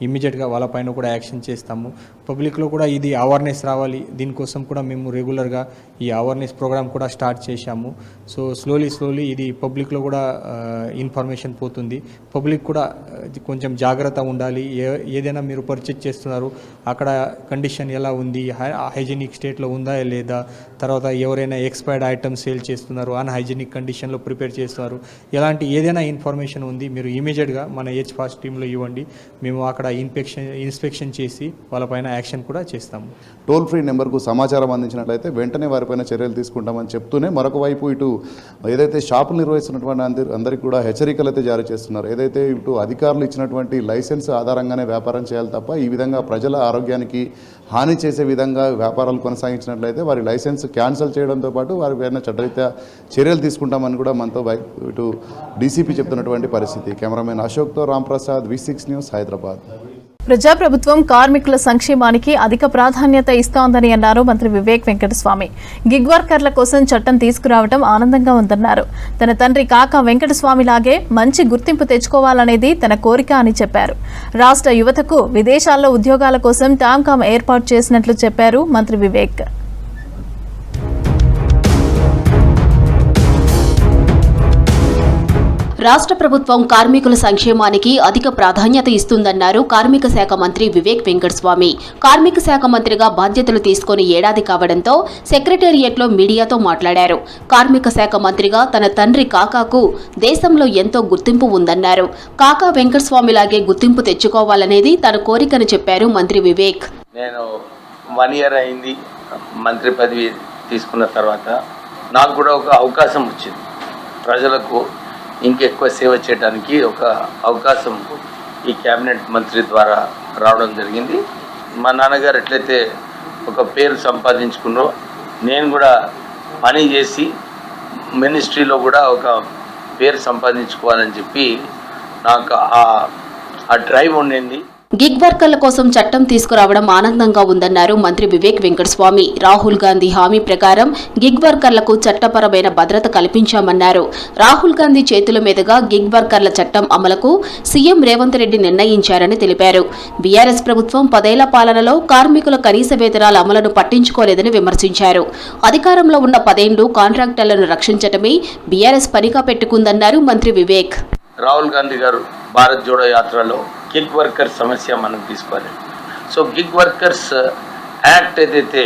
ఇమ్మీడియట్గా వాళ్ళపైన కూడా యాక్షన్ చేస్తాము. పబ్లిక్లో కూడా ఇది అవేర్నెస్ రావాలి, దీనికోసం కూడా మేము రెగ్యులర్గా ఈ అవేర్నెస్ ప్రోగ్రామ్ కూడా స్టార్ట్ చేశాము. సో స్లోలీ ఇది పబ్లిక్లో కూడా ఇన్ఫర్మేషన్ పోతుంది. పబ్లిక్ కూడా కొంచెం జాగ్రత్త ఉండాలి. ఏదైనా మీరు పర్చేజ్ చేస్తున్నారు అక్కడ కండిషన్ ఎలా ఉంది, హైజీనిక్ స్టేట్లో ఉందా లేదా, తర్వాత ఎవరైనా ఎక్స్పైర్డ్ ఐటమ్స్ సేల్ చేస్తున్నారు, అన్హైజీనిక్ కండిషన్లో ప్రిపేర్ చేస్తున్నారు, ఎలాంటి ఏదైనా ఇన్ఫర్మేషన్ ఉంది మీరు ఇమీడియట్గా మన హెచ్ఫాస్ట్ టీంలో ఇవ్వండి. మేము అక్కడ ఇన్స్పెక్షన్ చేసి వాళ్ళపైన యాక్షన్ కూడా చేస్తాము. టోల్ ఫ్రీ నెంబర్కు సమాచారం అందించినట్లయితే వెంటనే వారిపైన చర్యలు తీసుకుంటామని చెప్తూనే మరొక వైపు ఇటు ఏదైతే షాపులు నిర్వహిస్తున్నటువంటి అందరికీ కూడా హెచ్చరికలు అయితే జారీ చేస్తున్నారు. ఏదైతే ఇటు అధికారులు ఇచ్చినటువంటి లైసెన్స్ ఆధారంగానే వ్యాపారం చేయాలి తప్ప ఈ విధంగా ప్రజల ఆరోగ్యానికి హాని చేసే విధంగా వ్యాపారాలు కొనసాగించినట్లయితే వారి లైసెన్స్ క్యాన్సిల్ చేయడంతో పాటు వారిపైన చట్టరీత్యా చర్యలు తీసుకుంటామని కూడా మనతో ఇటు డీసీపీ చెప్తున్నటువంటి పరిస్థితి. కెమెరామెన్ అశోక్తో రాంప్రసాద్, V6 న్యూస్, హైదరాబాద్. ప్రజాప్రభుత్వం కార్మికుల సంక్షేమానికి అధిక ప్రాధాన్యత ఇస్తోందని అన్నారు మంత్రి వివేక్ వెంకటస్వామి. గిగ్ వర్కర్ల కోసం చట్టం తీసుకురావడం ఆనందంగా ఉందన్నారు. తన తండ్రి కాకా వెంకటస్వామిలాగే మంచి గుర్తింపు తెచ్చుకోవాలనేది తన కోరిక అని చెప్పారు. రాష్ట్ర యువతకు విదేశాల్లో ఉద్యోగాల కోసం టామ్కామ్ ఏర్పాటు చేసినట్లు చెప్పారు మంత్రి వివేక్. రాష్ట్ర ప్రభుత్వం కార్మికుల సంక్షేమానికి అధిక ప్రాధాన్యత ఇస్తుందన్నారు కార్మిక శాఖ మంత్రి వివేక్ వెంకటస్వామి. కార్మిక శాఖ మంత్రిగా బాధ్యతలు తీసుకుని ఏడాది కావడంతో సెక్రటేరియట్లో మీడియాతో మాట్లాడారు. కార్మిక శాఖ మంత్రిగా తన తండ్రి కాకాకు దేశంలో ఎంతో గుర్తింపు ఉందన్నారు. కాకా వెంకటస్వామిలాగే గుర్తింపు తెచ్చుకోవాలనేది తన కోరికని చెప్పారు మంత్రి వివేక్. నేను 1 year అయింది మంత్రి పదవి తీసుకున్న తర్వాత. నాకు కూడా ఒక అవకాశం వచ్చింది ప్రజలకు ఇంకెక్కువ సేవ చేయడానికి. ఒక అవకాశం ఈ క్యాబినెట్ మంత్రి ద్వారా రావడం జరిగింది. మా నాన్నగారు ఎట్లయితే ఒక పేరు సంపాదించుకున్నారో నేను కూడా పని చేసి మినిస్ట్రీలో కూడా ఒక పేరు సంపాదించుకోవాలని చెప్పి నాకు ఆ డ్రైవ్ ఉండింది. గిగ్ వర్కర్ల కోసం చట్టం తీసుకురావడం ఆనందంగా ఉందన్నారు మంత్రి వివేక్ వెంకటస్వామి. రాహుల్ గాంధీ హామీ ప్రకారం గిగ్ వర్కర్లకు చట్టపరమైన భద్రత కల్పించామన్నారు. రాహుల్ గాంధీ చేతుల మీదుగా గిగ్ వర్కర్ల చట్టం అమలుకు సీఎం రేవంత్ రెడ్డి నిర్ణయించారని తెలిపారు. బీఆర్ఎస్ ప్రభుత్వం 10 ఏళ్ల పాలనలో కార్మికుల కనీస వేతనాల అమలును పట్టించుకోలేదని విమర్శించారు. అధికారంలో ఉన్న 10 ఏళ్లు కాంట్రాక్టర్లను రక్షించడమే బీఆర్ఎస్ పనిగా పెట్టుకుందన్నారు మంత్రి వివేక్. రాహుల్ గాంధీ గారు భారత్ జోడో యాత్రలో గిగ్ వర్కర్స్ సమస్య మనం తీసుకోవాలి. సో గిగ్ వర్కర్స్ యాక్ట్ ఏదైతే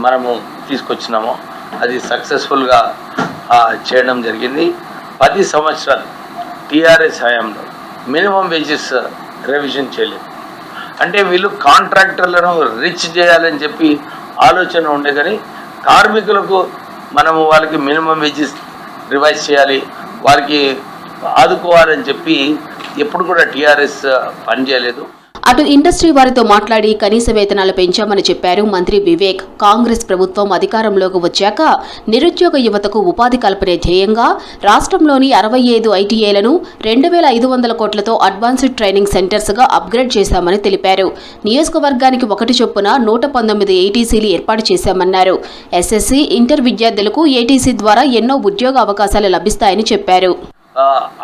మనము తీసుకొచ్చినామో అది సక్సెస్ఫుల్గా చేయడం జరిగింది. 10 సంవత్సరాలు టీఆర్ఎస్ హయాంలో మినిమం వేజెస్ రివిజన్ చేయలేదు. అంటే వీళ్ళు కాంట్రాక్టర్లను రిచ్ చేయాలని చెప్పి ఆలోచన ఉండే, కానీ కార్మికులకు మనము వాళ్ళకి మినిమం వేజెస్ రివైజ్ చేయాలి, వారికి ఆదుకోవాలని చెప్పి ఎప్పుడు కూడా టీఆర్ఎస్ పనిచేయలేదు. అటు ఇండస్ట్రీ వారితో మాట్లాడి కనీస వేతనాలు పెంచామని చెప్పారు మంత్రి వివేక్. కాంగ్రెస్ ప్రభుత్వం అధికారంలోకి వచ్చాక నిరుద్యోగ యువతకు ఉపాధి కల్పనే ధ్యేయంగా రాష్ట్రంలోని 65 ఐటీఐలను 2,500 కోట్లతో అడ్వాన్స్డ్ ట్రైనింగ్ సెంటర్స్గా అప్గ్రేడ్ చేశామని తెలిపారు. నియోజకవర్గానికి 1 చొప్పున 119 ఏటీసీలు ఏర్పాటు చేశామన్నారు. ఎస్ఎస్సీ, ఇంటర్ విద్యార్థులకు ఏటీసీ ద్వారా ఎన్నో ఉద్యోగ అవకాశాలు లభిస్తాయని చెప్పారు.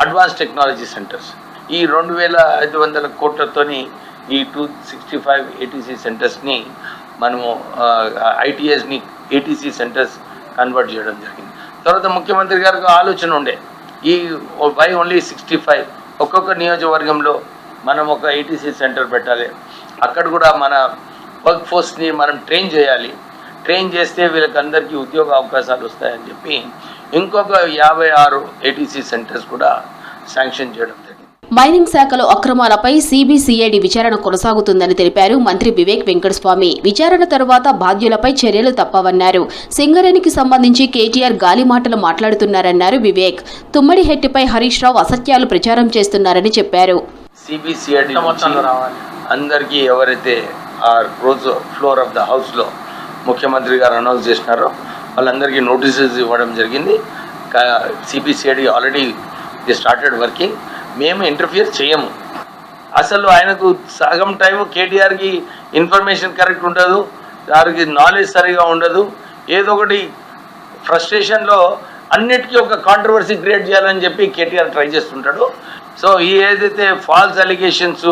అడ్వాన్స్ టెక్నాలజీ సెంటర్స్ ఈ 2,500 కోట్లతోని ఈ 265 ఏటీసీ సెంటర్స్ని మనము ఐటీఎస్ని ఏటీసీ సెంటర్స్ కన్వర్ట్ చేయడం జరిగింది. తర్వాత ముఖ్యమంత్రి గారికి ఆలోచన ఉండే ఈ వై ఓన్లీ 65 ఒక్కొక్క నియోజకవర్గంలో మనం ఒక ఏటీసీ సెంటర్ పెట్టాలి, అక్కడ కూడా మన వర్క్ ఫోర్స్ని మనం ట్రైన్ చేయాలి, ట్రైన్ చేస్తే వీళ్ళకందరికీ ఉద్యోగ అవకాశాలు వస్తాయని చెప్పి ఇంకొక 56 ఏటీసీ సెంటర్స్ కూడా శాంక్షన్ చేయడం జరిగింది. మైనింగ్ శాఖలో అక్రమాలపై సిబిసిఐడి విచారణ కొనసాగుతుందని తెలిపారు మంత్రి వివేక్ వెంకటస్వామి. విచారణ తరువాత బాధ్యులపై చర్యలు తప్పవన్నారు. సింగరేణికి సంబంధించి కేటీఆర్ గాలి మాటలు మాట్లాడుతున్నారన్నారు వివేక్. తుమ్మడిహెట్టిపై హరీష్ రావు అసత్యాలు ప్రచారం చేస్తున్నారని చెప్పారు. సిబిసిఐడి అందరికీ ఎవరైతే ఆ రోజు ఫ్లోర్ ఆఫ్ ద హౌస్లో ముఖ్యమంత్రి గారు అనౌన్స్ చేసినారో వాళ్ళందరికీ నోటీసెస్ ఇవ్వడం జరిగింది. CBCID already the started working. మేము ఇంటర్ఫియర్ చేయము. అసలు ఆయనకు సగం టైము కేటీఆర్కి ఇన్ఫర్మేషన్ కరెక్ట్ ఉండదు, దానికి నాలెడ్జ్ సరిగా ఉండదు. ఏదో ఒకటి ఫ్రస్ట్రేషన్లో అన్నిటికీ ఒక కాంట్రవర్సీ క్రియేట్ చేయాలని చెప్పి కేటీఆర్ ట్రై చేస్తుంటాడు. సో ఈ ఏదైతే ఫాల్స్ అలిగేషన్స్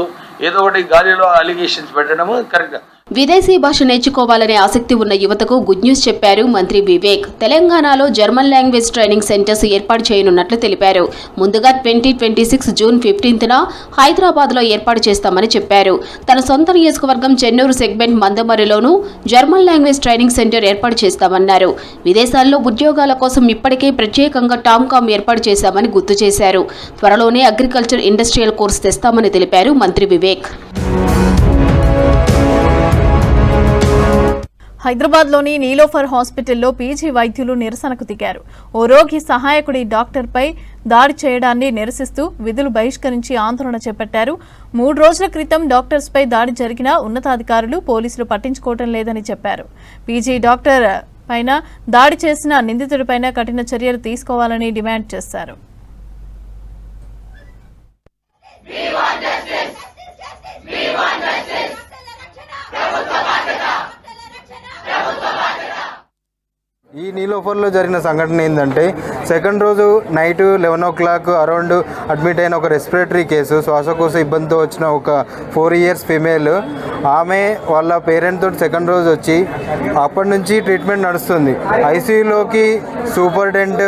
ఏదో ఒకటి గాలిలో అలిగేషన్స్ పెట్టడము కరెక్ట్. విదేశీ భాష నేర్చుకోవాలనే ఆసక్తి ఉన్న యువతకు గుడ్ న్యూస్ చెప్పారు మంత్రి వివేక్. తెలంగాణలో జర్మన్ లాంగ్వేజ్ ట్రైనింగ్ సెంటర్స్ ఏర్పాటు చేయనున్నట్లు తెలిపారు. ముందుగా 2026 జూన్ 15న హైదరాబాద్లో ఏర్పాటు చేస్తామని చెప్పారు. తన సొంత నియోజకవర్గం చెన్నూరు సెగ్మెంట్ మందమరిలోనూ జర్మన్ లాంగ్వేజ్ ట్రైనింగ్ సెంటర్ ఏర్పాటు చేస్తామన్నారు. విదేశాల్లో ఉద్యోగాల కోసం ఇప్పటికే ప్రత్యేకంగా టామ్కామ్ ఏర్పాటు చేశామని గుర్తు చేశారు. త్వరలోనే అగ్రికల్చర్ ఇండస్ట్రియల్ కోర్సు తెస్తామని తెలిపారు మంత్రి వివేక్. హైదరాబాద్లోని నీలోఫర్ హాస్పిటల్లో పీజీ వైద్యులు నిరసనకు దిగారు. ఓ రోగి సహాయకుడి డాక్టర్పై దాడి చేయడాన్ని నిరసిస్తూ విధులు బహిష్కరించి ఆందోళన చేపట్టారు. 3 రోజుల క్రితం డాక్టర్స్పై దాడి జరిగినా ఉన్నతాధికారులు పోలీసులు పట్టించుకోవడం లేదని చెప్పారు. పీజీ డాక్టర్ పైన దాడి చేసిన నిందితుడిపైన కఠిన చర్యలు తీసుకోవాలని డిమాండ్ చేశారు. ఈ నీలోఫర్లో జరిగిన సంఘటన ఏంటంటే సెకండ్ రోజు నైట్ 11 o'clock అరౌండ్ అడ్మిట్ అయిన ఒక రెస్పిరేటరీ కేసు, శ్వాసకోశ ఇబ్బందితో వచ్చిన ఒక 4 years ఫిమేల్. ఆమె వాళ్ళ పేరెంట్ తోటి సెకండ్ రోజు వచ్చి అప్పటి నుంచి ట్రీట్మెంట్ నడుస్తుంది. ఐసీయూలోకి సూపరింటెండెంట్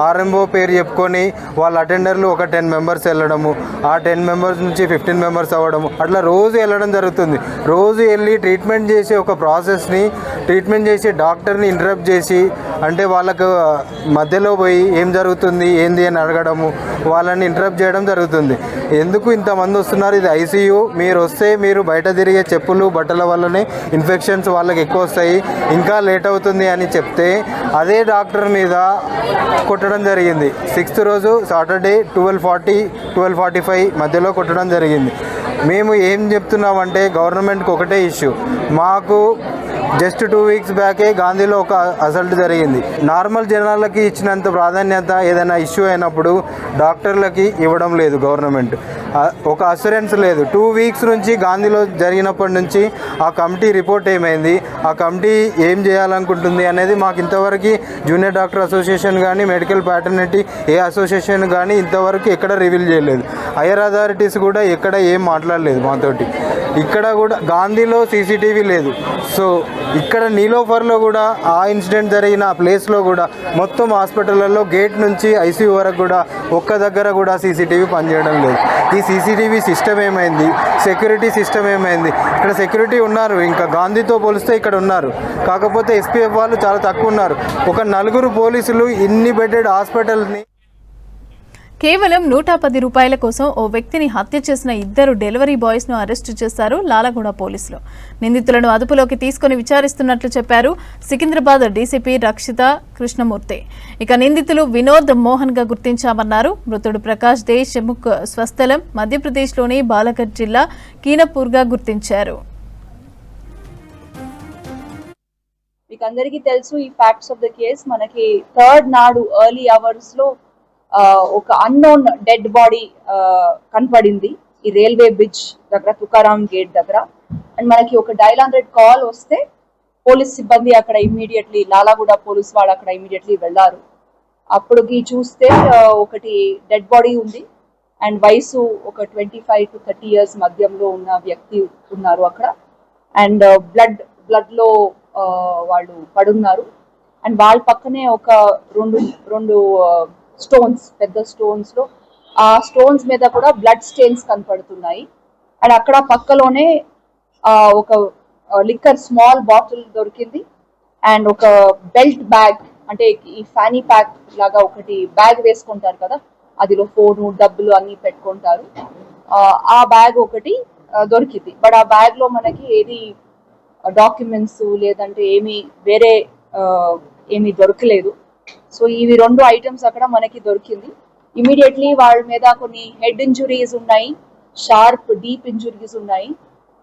ఆర్ఎంఓ పేరు చెప్పుకొని వాళ్ళ అటెండర్లు ఒక 10 members వెళ్ళడము, ఆ 10 members నుంచి 15 members అవ్వడము, అట్లా రోజు వెళ్ళడం జరుగుతుంది. రోజు వెళ్ళి ట్రీట్మెంట్ చేసే ఒక ప్రాసెస్ని, ట్రీట్మెంట్ చేసే డాక్టర్ని ఇంటరప్ట్ చేసి, అంటే వాళ్ళకు మధ్యలో పోయి ఏం జరుగుతుంది ఏంది అని అడగడము, వాళ్ళని ఇంటరప్ట్ చేయడం జరుగుతుంది. ఎందుకు ఇంతమంది వస్తున్నారు, ఇది ఐసీయూ, మీరు వస్తే మీరు బయట తిరిగే చెప్పులు బట్టల వల్లనే ఇన్ఫెక్షన్స్ వాళ్ళకి ఎక్కువ వస్తాయి, ఇంకా లేట్ అవుతుంది అని చెప్తే అదే డాక్టర్ మీద కొట్టడం జరిగింది. 6th రోజు సాటర్డే 12:40, 12:45 మధ్యలో కొట్టడం జరిగింది. మేము ఏం చెప్తున్నామంటే గవర్నమెంట్కి ఒకటే ఇష్యూ, మాకు జస్ట్ 2 weeks బ్యాకే గాంధీలో ఒక అసల్ట్ జరిగింది. నార్మల్ జనాలకి ఇచ్చినంత ప్రాధాన్యత ఏదైనా ఇష్యూ అయినప్పుడు డాక్టర్లకి ఇవ్వడం లేదు గవర్నమెంట్. ఒక అష్యూరెన్స్ లేదు. 2 weeks నుంచి గాంధీలో జరిగినప్పటి నుంచి ఆ కమిటీ రిపోర్ట్ ఏమైంది, ఆ కమిటీ ఏం చేయాలనుకుంటుంది అనేది మాకు ఇంతవరకు జూనియర్ డాక్టర్ అసోసియేషన్ కానీ, మెడికల్ ప్యాటర్నిటీ ఏ అసోసియేషన్ కానీ ఇంతవరకు ఎక్కడ రివీల్ చేయలేదు. హైయర్ అథారిటీస్ కూడా ఎక్కడ ఏం మాట్లాడలేదు మాతోటి. ఇక్కడ కూడా గాంధీలో సీసీటీవీ లేదు. సో ఇక్కడ నీలోఫర్లో కూడా ఆ ఇన్సిడెంట్ జరిగిన ప్లేస్లో కూడా మొత్తం హాస్పిటల్లో గేట్ నుంచి ఐసీయూ వరకు కూడా ఒక్క దగ్గర కూడా సీసీటీవీ పనిచేయడం లేదు. ఈ సీసీటీవీ సిస్టమ్ ఏమైంది, సెక్యూరిటీ సిస్టమ్ ఏమైంది? ఇక్కడ సెక్యూరిటీ ఉన్నారు, ఇంకా గాంధీతో పోలిస్తే ఇక్కడ ఉన్నారు, కాకపోతే ఎస్పీఎఫ్ వాళ్ళు చాలా తక్కువ ఉన్నారు. ఒక 4 పోలీసులు ఇన్ని బెడెడ్ హాస్పిటల్ని కేవలం 110 రూపాయల కోసం ఓ వ్యక్తిని హత్య చేసిన 2 డెలివరీ బాయ్స్ను అరెస్టు చేశారు లాలగూడ పోలీసులు. నిందితులను అదుపులోకి తీసుకుని విచారిస్తున్నట్లు చెప్పారు సికింద్రాబాద్ డీసీపీ రక్షిత కృష్ణమూర్తి. ఇక నిందితులు వినోద్ మోహన్ గా గుర్తించామన్నారు. మృతుడు ప్రకాష్ దేశ్ముఖ్ స్వస్థలం మధ్యప్రదేశ్లోని బాలఘట్ జిల్లా కీనపూర్గా గుర్తించారు. మీకు అందరికీ తెలుసు ఈ ఫ్యాక్ట్స్ ఆఫ్ ద కేస్. మనకి 3rd నాడు ఎర్లీ అవర్స్ లో ఒక అన్నోన్ డెడ్ బాడీ కనపడింది ఈ రైల్వే బ్రిడ్జ్ దగ్గర, తుకారాం గేట్ దగ్గర. అండ్ మనకి ఒక డయల్ 100 కాల్ వస్తే పోలీస్ సిబ్బంది అక్కడ ఇమ్మీడియట్లీ, లాలాగూడ పోలీస్ వాళ్ళు అక్కడ ఇమ్మీడియట్లీ వెళ్ళారు. అప్పటికి చూస్తే ఒకటి డెడ్ బాడీ ఉంది అండ్ వయసు ఒక 25 to 30 years మధ్యంలో ఉన్న వ్యక్తి ఉన్నారు అక్కడ. అండ్ బ్లడ్ లో వాళ్ళు పడున్నారు. అండ్ వాళ్ళ పక్కనే ఒక రెండు స్టోన్స్, పెద్ద స్టోన్స్ లో ఆ స్టోన్స్ మీద కూడా బ్లడ్ స్టెయిన్స్ కనపడుతున్నాయి. అండ్ అక్కడ పక్కలోనే ఒక లిక్కర్ స్మాల్ బాటిల్ దొరికింది అండ్ ఒక బెల్ట్ బ్యాగ్, అంటే ఈ ఫ్యానీ ప్యాక్ లాగా ఒకటి బ్యాగ్ వేసుకుంటారు కదా, అదిలో ఫోను డబ్బులు అన్ని పెట్టుకుంటారు. ఆ బ్యాగ్ ఒకటి దొరికింది. బట్ ఆ బ్యాగ్ లో మనకి ఏది డాక్యుమెంట్స్ లేదంటే వేరే ఏమీ దొరకలేదు. సో ఇవి 2 ఐటమ్స్ అక్కడ మనకి దొరికింది. ఇమీడియట్లీ వాళ్ళ మీద కొన్ని హెడ్ ఇంజురీస్ ఉన్నాయి, షార్ప్ డీప్ ఇంజురీస్ ఉన్నాయి.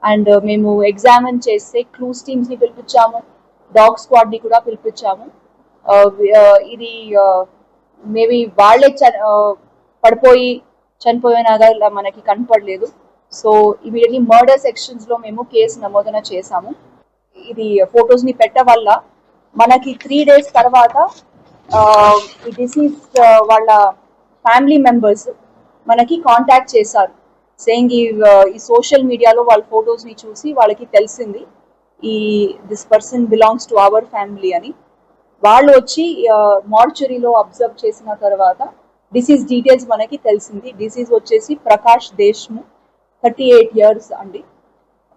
అండ్ మేము ఎగ్జామిన్ చేస్తే క్లూస్ టీమ్స్ ని పిలిపించాము, డాగ్ స్క్వాడ్ ని కూడా పిలిపించాము. ఇది మేబీ వాళ్ళే పడిపోయి చనిపోయినాగా మనకి కనపడలేదు. సో ఇమీడియట్లీ మర్డర్ సెక్షన్స్ లో మేము కేసు నమోదన చేశాము. ఇది ఫొటోస్ ని పెట్ట వల్ల మనకి 3 days తర్వాత ఈ డిసీజ్ వాళ్ళ ఫ్యామిలీ మెంబర్స్ మనకి కాంటాక్ట్ చేశారు, సేయింగ్ ఈ సోషల్ మీడియాలో వాళ్ళ ఫొటోస్ ని చూసి వాళ్ళకి తెలిసింది this person belongs to our family అని. వాళ్ళు వచ్చి మార్చురీలో అబ్జర్వ్ చేసిన తర్వాత డిసీజ్ డీటెయిల్స్ మనకి తెలిసింది. డిసీజ్ వచ్చేసి ప్రకాష్ దేశ్ముఖ్, 38 years అండి,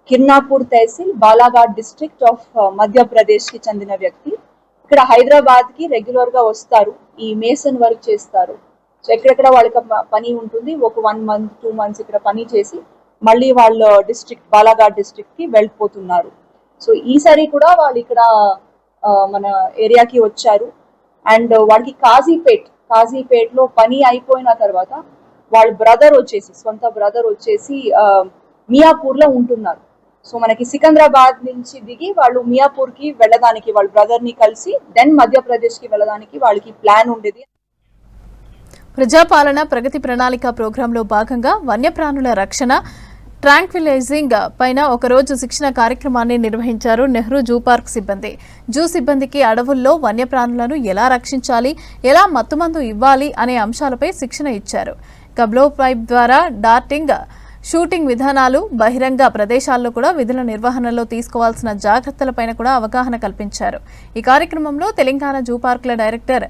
కిర్నాపూర్ తహసీల్, బాలాఘాట్ డిస్ట్రిక్ట్ ఆఫ్ మధ్యప్రదేశ్ కి చెందిన వ్యక్తి. ఇక్కడ హైదరాబాద్ కి రెగ్యులర్ గా వస్తారు, ఈ మేసన్ వర్క్ చేస్తారు. సో ఎక్కడెక్కడ వాళ్ళకి పని ఉంటుంది, ఒక 1 month 2 months ఇక్కడ పని చేసి మళ్ళీ వాళ్ళ డిస్ట్రిక్ట్ బాలాఘాట్ డిస్ట్రిక్ట్ కి వెళ్ళిపోతున్నారు. సో ఈసారి కూడా వాళ్ళు ఇక్కడ మన ఏరియాకి వచ్చారు. అండ్ వాళ్ళకి కాజీపేట్లో పని అయిపోయిన తర్వాత వాళ్ళ సొంత బ్రదర్ వచ్చేసి మియాపూర్లో ఉంటున్నారు. సో మనకి సికింద్రాబాద్ నుంచి దిగి వాళ్ళు మియాపూర్కి వెళ్ళడానికి వాళ్ళ బ్రదర్ని కలిసి దెన్ మధ్యప్రదేశ్కి వెళ్ళడానికి వాళ్ళకి ప్లాన్ ఉండేది. ప్రజాపాలన ప్రగతి ప్రణాళిక ప్రోగ్రాంలో భాగంగా వన్యప్రాణుల రక్షణ ట్రాంక్విలైజింగ్ పైన ఒకరోజు శిక్షణ కార్యక్రమాన్ని నిర్వహించారు నెహ్రూ జూ పార్క్ సిబ్బంది. జూ సిబ్బందికి అడవుల్లో వన్యప్రాణులను ఎలా రక్షించాలి, ఎలా మత్తుమందు ఇవ్వాలి అనే అంశాలపై శిక్షణ ఇచ్చారు. బ్లో పైప్ ద్వారా డార్టింగ్, షూటింగ్ విధానాలు, బహిరంగ ప్రదేశాల్లో కూడా విధుల నిర్వహణలో తీసుకోవాల్సిన జాగ్రత్తలపైన కూడా అవగాహన కల్పించారు. ఈ కార్యక్రమంలో తెలంగాణ జూ పార్కుల director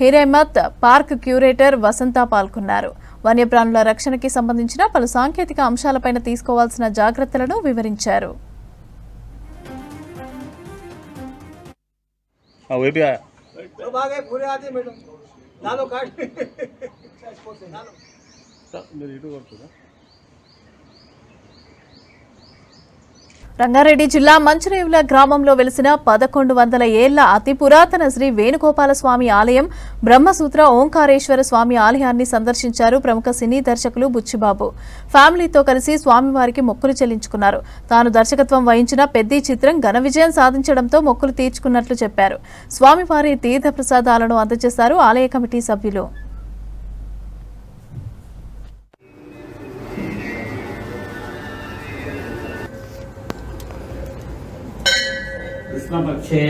Hiremath, park curator Vasantha పాల్గొన్నారు. వన్యప్రాణుల రక్షణకి సంబంధించిన పలు సాంకేతిక అంశాలపైన తీసుకోవాల్సిన జాగ్రత్తలను వివరించారు. రంగారెడ్డి జిల్లా మంచిరేవుల గ్రామంలో వెలిసిన 1100 ఏళ్ల అతి పురాతన శ్రీ వేణుగోపాల స్వామి ఆలయం బ్రహ్మసూత్ర ఓంకారేశ్వర స్వామి ఆలయాన్ని సందర్శించారు ప్రముఖ సినీ దర్శకులు బుచ్చిబాబు. ఫ్యామిలీతో కలిసి స్వామివారికి మొక్కులు చెల్లించుకున్నారు. తాను దర్శకత్వం వహించిన పెద్ది చిత్రం ఘన విజయం సాధించడంతో మొక్కులు తీర్చుకున్నట్లు చెప్పారు. స్వామివారి తీర్థ ప్రసాదాలను అందజేశారు ఆలయ కమిటీ సభ్యులు. कृष्णपक्षे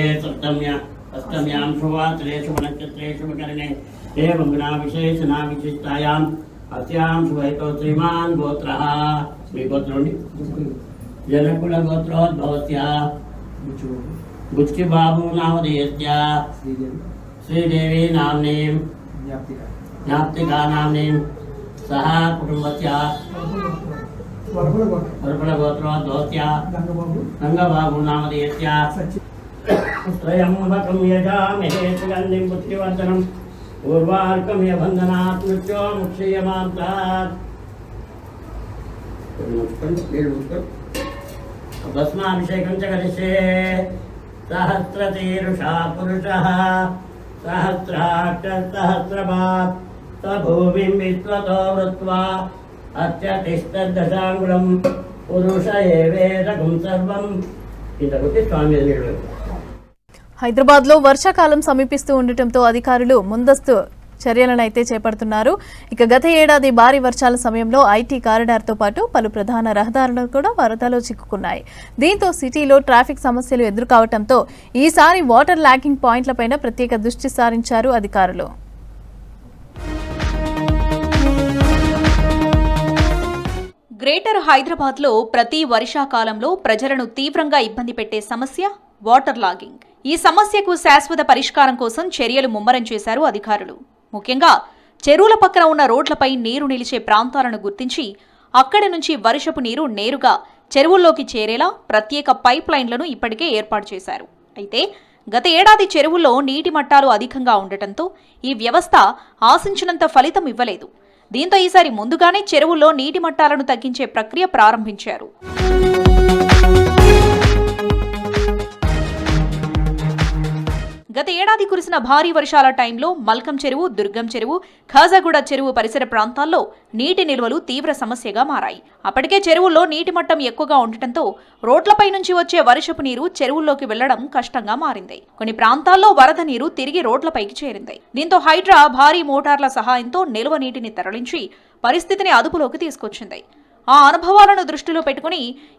अष्टम्यां शुभवासरेषु नक्षत्रेषु विकरणे एवं विशेषणा विशिष्टायाम् अस्यां शुभहेतो श्रीमान् गोत्रः श्रीगोत्रोणि जनकुलगोत्रोद्भवस्य बुच्चि बाबू नामधेयस्य श्रीदेवी नाम्नीं ज्ञाप्तिका नाम्नीं सह कुटुम्बस्य वर्पणगोत्रोद्भवस्य गंगाबाबु नामधेयस्य त्रयम्बकं यजामहे सुगन्धिं पुत्रिवर्धनम् पूर्वार्कं यबन्धनात् मृत्यो मुक्षीयमान्तात् भस्माभिषेकं च करिष्ये सहस्रतीरुषा पुरुषः सहस्राक्षसहस्रपात् स भूमिं विश्वतो वृत्वा अत्यतिष्ठदशांगुलं पुरुष एवेदकं सर्वं इदकुति स्वामी హైదరాబాద్ లో వర్షాకాలం సమీపిస్తూ ఉండటంతో అధికారులు ముందస్తు చర్యలనైతే చేపడుతున్నారు. ఇక గత ఏడాది భారీ వర్షాల సమయంలో ఐటీ కారిడార్తో పాటు పలు ప్రధాన రహదారులు కూడా వరదలో చిక్కుకున్నాయి. దీంతో సిటీలో ట్రాఫిక్ సమస్యలు ఎదురుకావడంతో ఈసారి వాటర్ లాగింగ్ పాయింట్లపైన ప్రత్యేక దృష్టి సారించారు అధికారులు. గ్రేటర్ హైదరాబాద్లో ప్రతి వర్షాకాలంలో ప్రజలను తీవ్రంగా ఇబ్బంది పెట్టే సమస్య వాటర్ లాగింగ్. ఈ సమస్యకు శాశ్వత పరిష్కారం కోసం చర్యలు ముమ్మరం చేశారు అధికారులు. ముఖ్యంగా చెరువుల పక్కన ఉన్న రోడ్లపై నీరు నిలిచే ప్రాంతాలను గుర్తించి అక్కడి నుంచి వర్షపు నీరు నేరుగా చెరువుల్లోకి చేరేలా ప్రత్యేక పైప్ లైన్లను ఇప్పటికే ఏర్పాటు చేశారు. అయితే గత ఏడాది చెరువుల్లో నీటి మట్టాలు అధికంగా ఉండటంతో ఈ వ్యవస్థ ఆశించినంత ఫలితం ఇవ్వలేదు. దీంతో ఈసారి ముందుగానే చెరువుల్లో నీటి మట్టాలను తగ్గించే ప్రక్రియ ప్రారంభించారు. గత ఏడాది కురిసిన భారీ వర్షాల టైంలో మల్కం చెరువు, దుర్గం చెరువు, ఖాజాగూడ చెరువు పరిసర ప్రాంతాల్లో నీటి నిల్వలు తీవ్ర సమస్యగా మారాయి. అప్పటికే చెరువుల్లో నీటి మట్టం ఎక్కువగా ఉండటంతో రోడ్లపై నుంచి వచ్చే వర్షపు నీరు చెరువుల్లోకి వెళ్లడం కష్టంగా మారింది. కొన్ని ప్రాంతాల్లో వరద నీరు తిరిగి రోడ్లపైకి చేరింది. దీంతో హైడ్రా భారీ మోటార్ల సహాయంతో నిల్వ నీటిని తరలించి పరిస్థితిని అదుపులోకి తీసుకొచ్చింది. ఆ అనుభవాలను దృష్టిలో పెట్టుకుని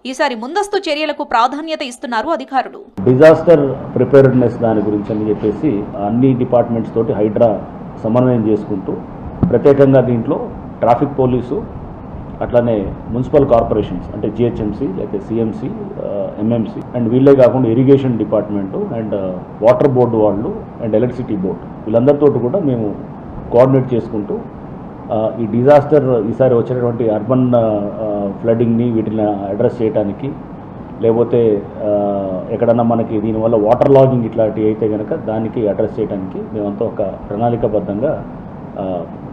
ఈసారి ముందస్తు చర్యలకు ప్రాధాన్యత ఇస్తున్నారు అధికారులు. డిజాస్టర్ ప్రిపేర్డ్నెస్ దాని గురించి అని చెప్పేసి అన్ని డిపార్ట్మెంట్స్ తోటి హైడ్రా సమన్వయం చేసుకుంటూ ప్రత్యేకంగా దీంట్లో ట్రాఫిక్ పోలీసు, అట్లానే మున్సిపల్ కార్పొరేషన్స్ అంటే జిహెచ్ఎంసీ, లేకపోతే సిఎంసీ, ఎంఎంసీ అండ్ వీళ్ళే కాకుండా irrigation department and water board వాళ్ళు అండ్ ఎలక్ట్రిసిటీ బోర్డు వీళ్ళందరితో కూడా మేము కోఆర్డినేట్ చేసుకుంటూ ఈ డిజాస్టర్ ఈసారి వచ్చినటువంటి అర్బన్ ఫ్లడింగ్ని వీటిని అడ్రస్ చేయడానికి, లేకపోతే ఎక్కడన్నా మనకి దీనివల్ల వాటర్ లాగింగ్ ఇట్లాంటివి అయితే కనుక దానికి అడ్రస్ చేయడానికి మేమంతా ఒక ప్రణాళికాబద్ధంగా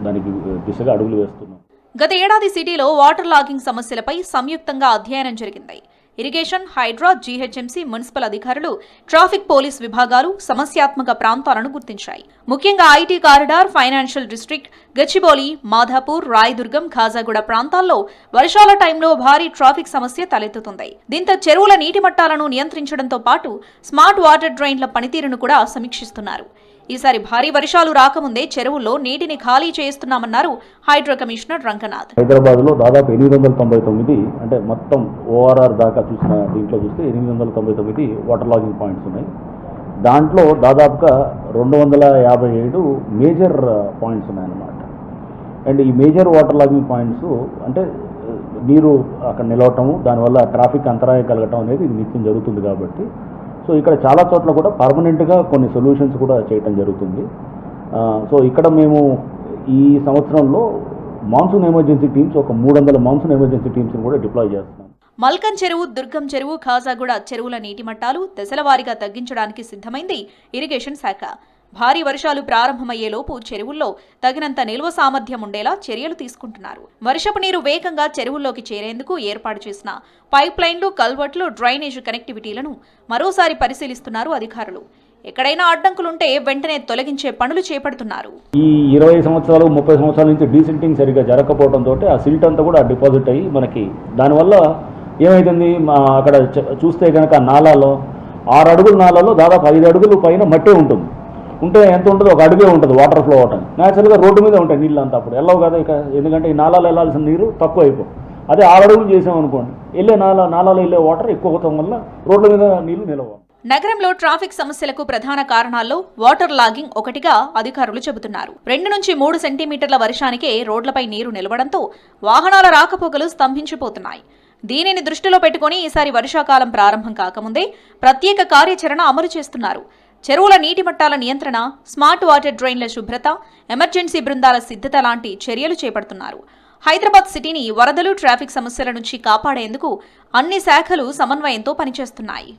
దానికి దిశగా అడుగులు వేస్తున్నాం. గత ఏడాది సిటీలో వాటర్ లాగింగ్ సమస్యలపై సంయుక్తంగా అధ్యయనం జరిగింది. ఇరిగేషన్, హైడ్రా, జీహెచ్ఎంసీ, మున్సిపల్ అధికారులు, ట్రాఫిక్ పోలీస్ విభాగాలు సమస్యాత్మక ప్రాంతాలను గుర్తించాయి. ముఖ్యంగా IT corridor, financial district, Gachibowli, Madhapur, Rayadurgam, Khajaguda ప్రాంతాల్లో వర్షాల టైంలో భారీ ట్రాఫిక్ సమస్య తలెత్తుతుంది. దీంతో చెరువుల నీటి మట్టాలను నియంత్రించడంతో పాటు స్మార్ట్ వాటర్ డ్రైన్ల పనితీరును కూడా సమీక్షిస్తున్నారు. ఈసారి భారీ వర్షాలు రాకముందే చెరువుల్లో నీటిని ఖాళీ చేస్తున్నామన్నారు హైడ్రా కమిషనర్ రంగనాథ్. హైదరాబాద్లో దాదాపు 899 అంటే మొత్తం ఓఆర్ఆర్ దాకా చూసిన దీంట్లో చూస్తే 899 వాటర్ లాగింగ్ పాయింట్స్ ఉన్నాయి. దాంట్లో దాదాపుగా 257 మేజర్ పాయింట్స్ ఉన్నాయన్నమాట. అండ్ ఈ మేజర్ వాటర్ లాగింగ్ పాయింట్స్ అంటే నీరు అక్కడ నిలవటము, దానివల్ల ట్రాఫిక్ అంతరాయం కలగటం అనేది ఇది నిత్యం జరుగుతుంది. కాబట్టి సో ఇక్కడ చాలా చోట్ల కూడా పర్మనెంట్గా కొన్ని సొల్యూషన్స్ కూడా చేయటం జరుగుతుంది. సో ఇక్కడ మేము ఈ సంవత్సరంలో మాన్సూన్ ఎమర్జెన్సీ టీమ్స్ ఒక 300 మాన్సూన్ ఎమర్జెన్సీ టీమ్స్ని కూడా డిప్లాయ్ చేస్తున్నాం. మల్కన్ చెరువు, దుర్గం చెరువు, ఖాజాగూడ చెరువుల నీటి మట్టాలు దశలవారీగా తగ్గించడానికి సిద్ధమైంది ఇరిగేషన్ శాఖ. భారీ వర్షాలు ప్రారంభమయ్యేలోపు చెరువుల్లో తగినంత నిల్వ సామర్థ్యం ఉండేలా చర్యలు తీసుకుంటున్నారు. వర్షపు నీరు వేగంగా చెరువుల్లోకి చేరేందుకు ఏర్పాటు చేసిన పైప్ లైన్లు, కల్వర్ట్లు, డ్రైనేజ్ కనెక్టివిటీలను మరోసారి పరిశీలిస్తున్నారు అధికారులు. ఎక్కడైనా అడ్డంకులుంటే వెంటనే తొలగించే పనులు చేపడుతున్నారు. ఈ 20 సంవత్సరాలు 30 సంవత్సరాల నుంచి డీసిల్టింగ్ సరిగ్గా జరగకపోవడంతో ఆ సిల్ట్ అంతా కూడా డిపాజిట్ అయ్యి మనకి దానివల్ల ఏమైతుంది, అక్కడ చూస్తే కనుక నాలాలో 6 అడుగుల నాలాలో దాదాపు 5 అడుగుల పైన మట్టే ఉంటుంది. ఉంటే ఎంత ఉంటుంది, ఒక అడుగే ఉంటుంది వాటర్ ఫ్లో అవటం. న్యాచురల్గా రోడ్డు మీద ఉంటాయి నీళ్ళు అంతా, అప్పుడు వెళ్ళవు కదా ఇక, ఎందుకంటే ఈ నాలాలు వెళ్ళాల్సిన నీరు తక్కువ అయిపోయి. అదే 6 అడుగులు చేసామనుకోండి, నాలాలో వెళ్ళే వాటర్ ఎక్కువ అవటం వల్ల రోడ్ల మీద నీళ్లు నిలవ. నగరంలో ట్రాఫిక్ సమస్యలకు ప్రధాన కారణాల్లో వాటర్ లాగింగ్ ఒకటిగా అధికారులు చెబుతున్నారు. 2 నుంచి 3 సెంటీమీటర్ల వర్షానికే రోడ్లపై నీరు నిలవడంతో వాహనాల రాకపోకలు స్తంభించిపోతున్నాయి. దీనిని దృష్టిలో పెట్టుకుని ఈసారి వర్షాకాలం ప్రారంభం కాకముందే ప్రత్యేక కార్యాచరణ అమలు చేస్తున్నారు. చెరువుల నీటి మట్టాల నియంత్రణ, స్మార్ట్ వాటర్ డ్రైన్ల శుభ్రత, ఎమర్జెన్సీ బృందాల సిద్ధత లాంటి చర్యలు చేపడుతున్నారు. హైదరాబాద్ సిటీని వరదలు, ట్రాఫిక్ సమస్యల నుంచి కాపాడేందుకు అన్ని శాఖలు సమన్వయంతో పనిచేస్తున్నాయి.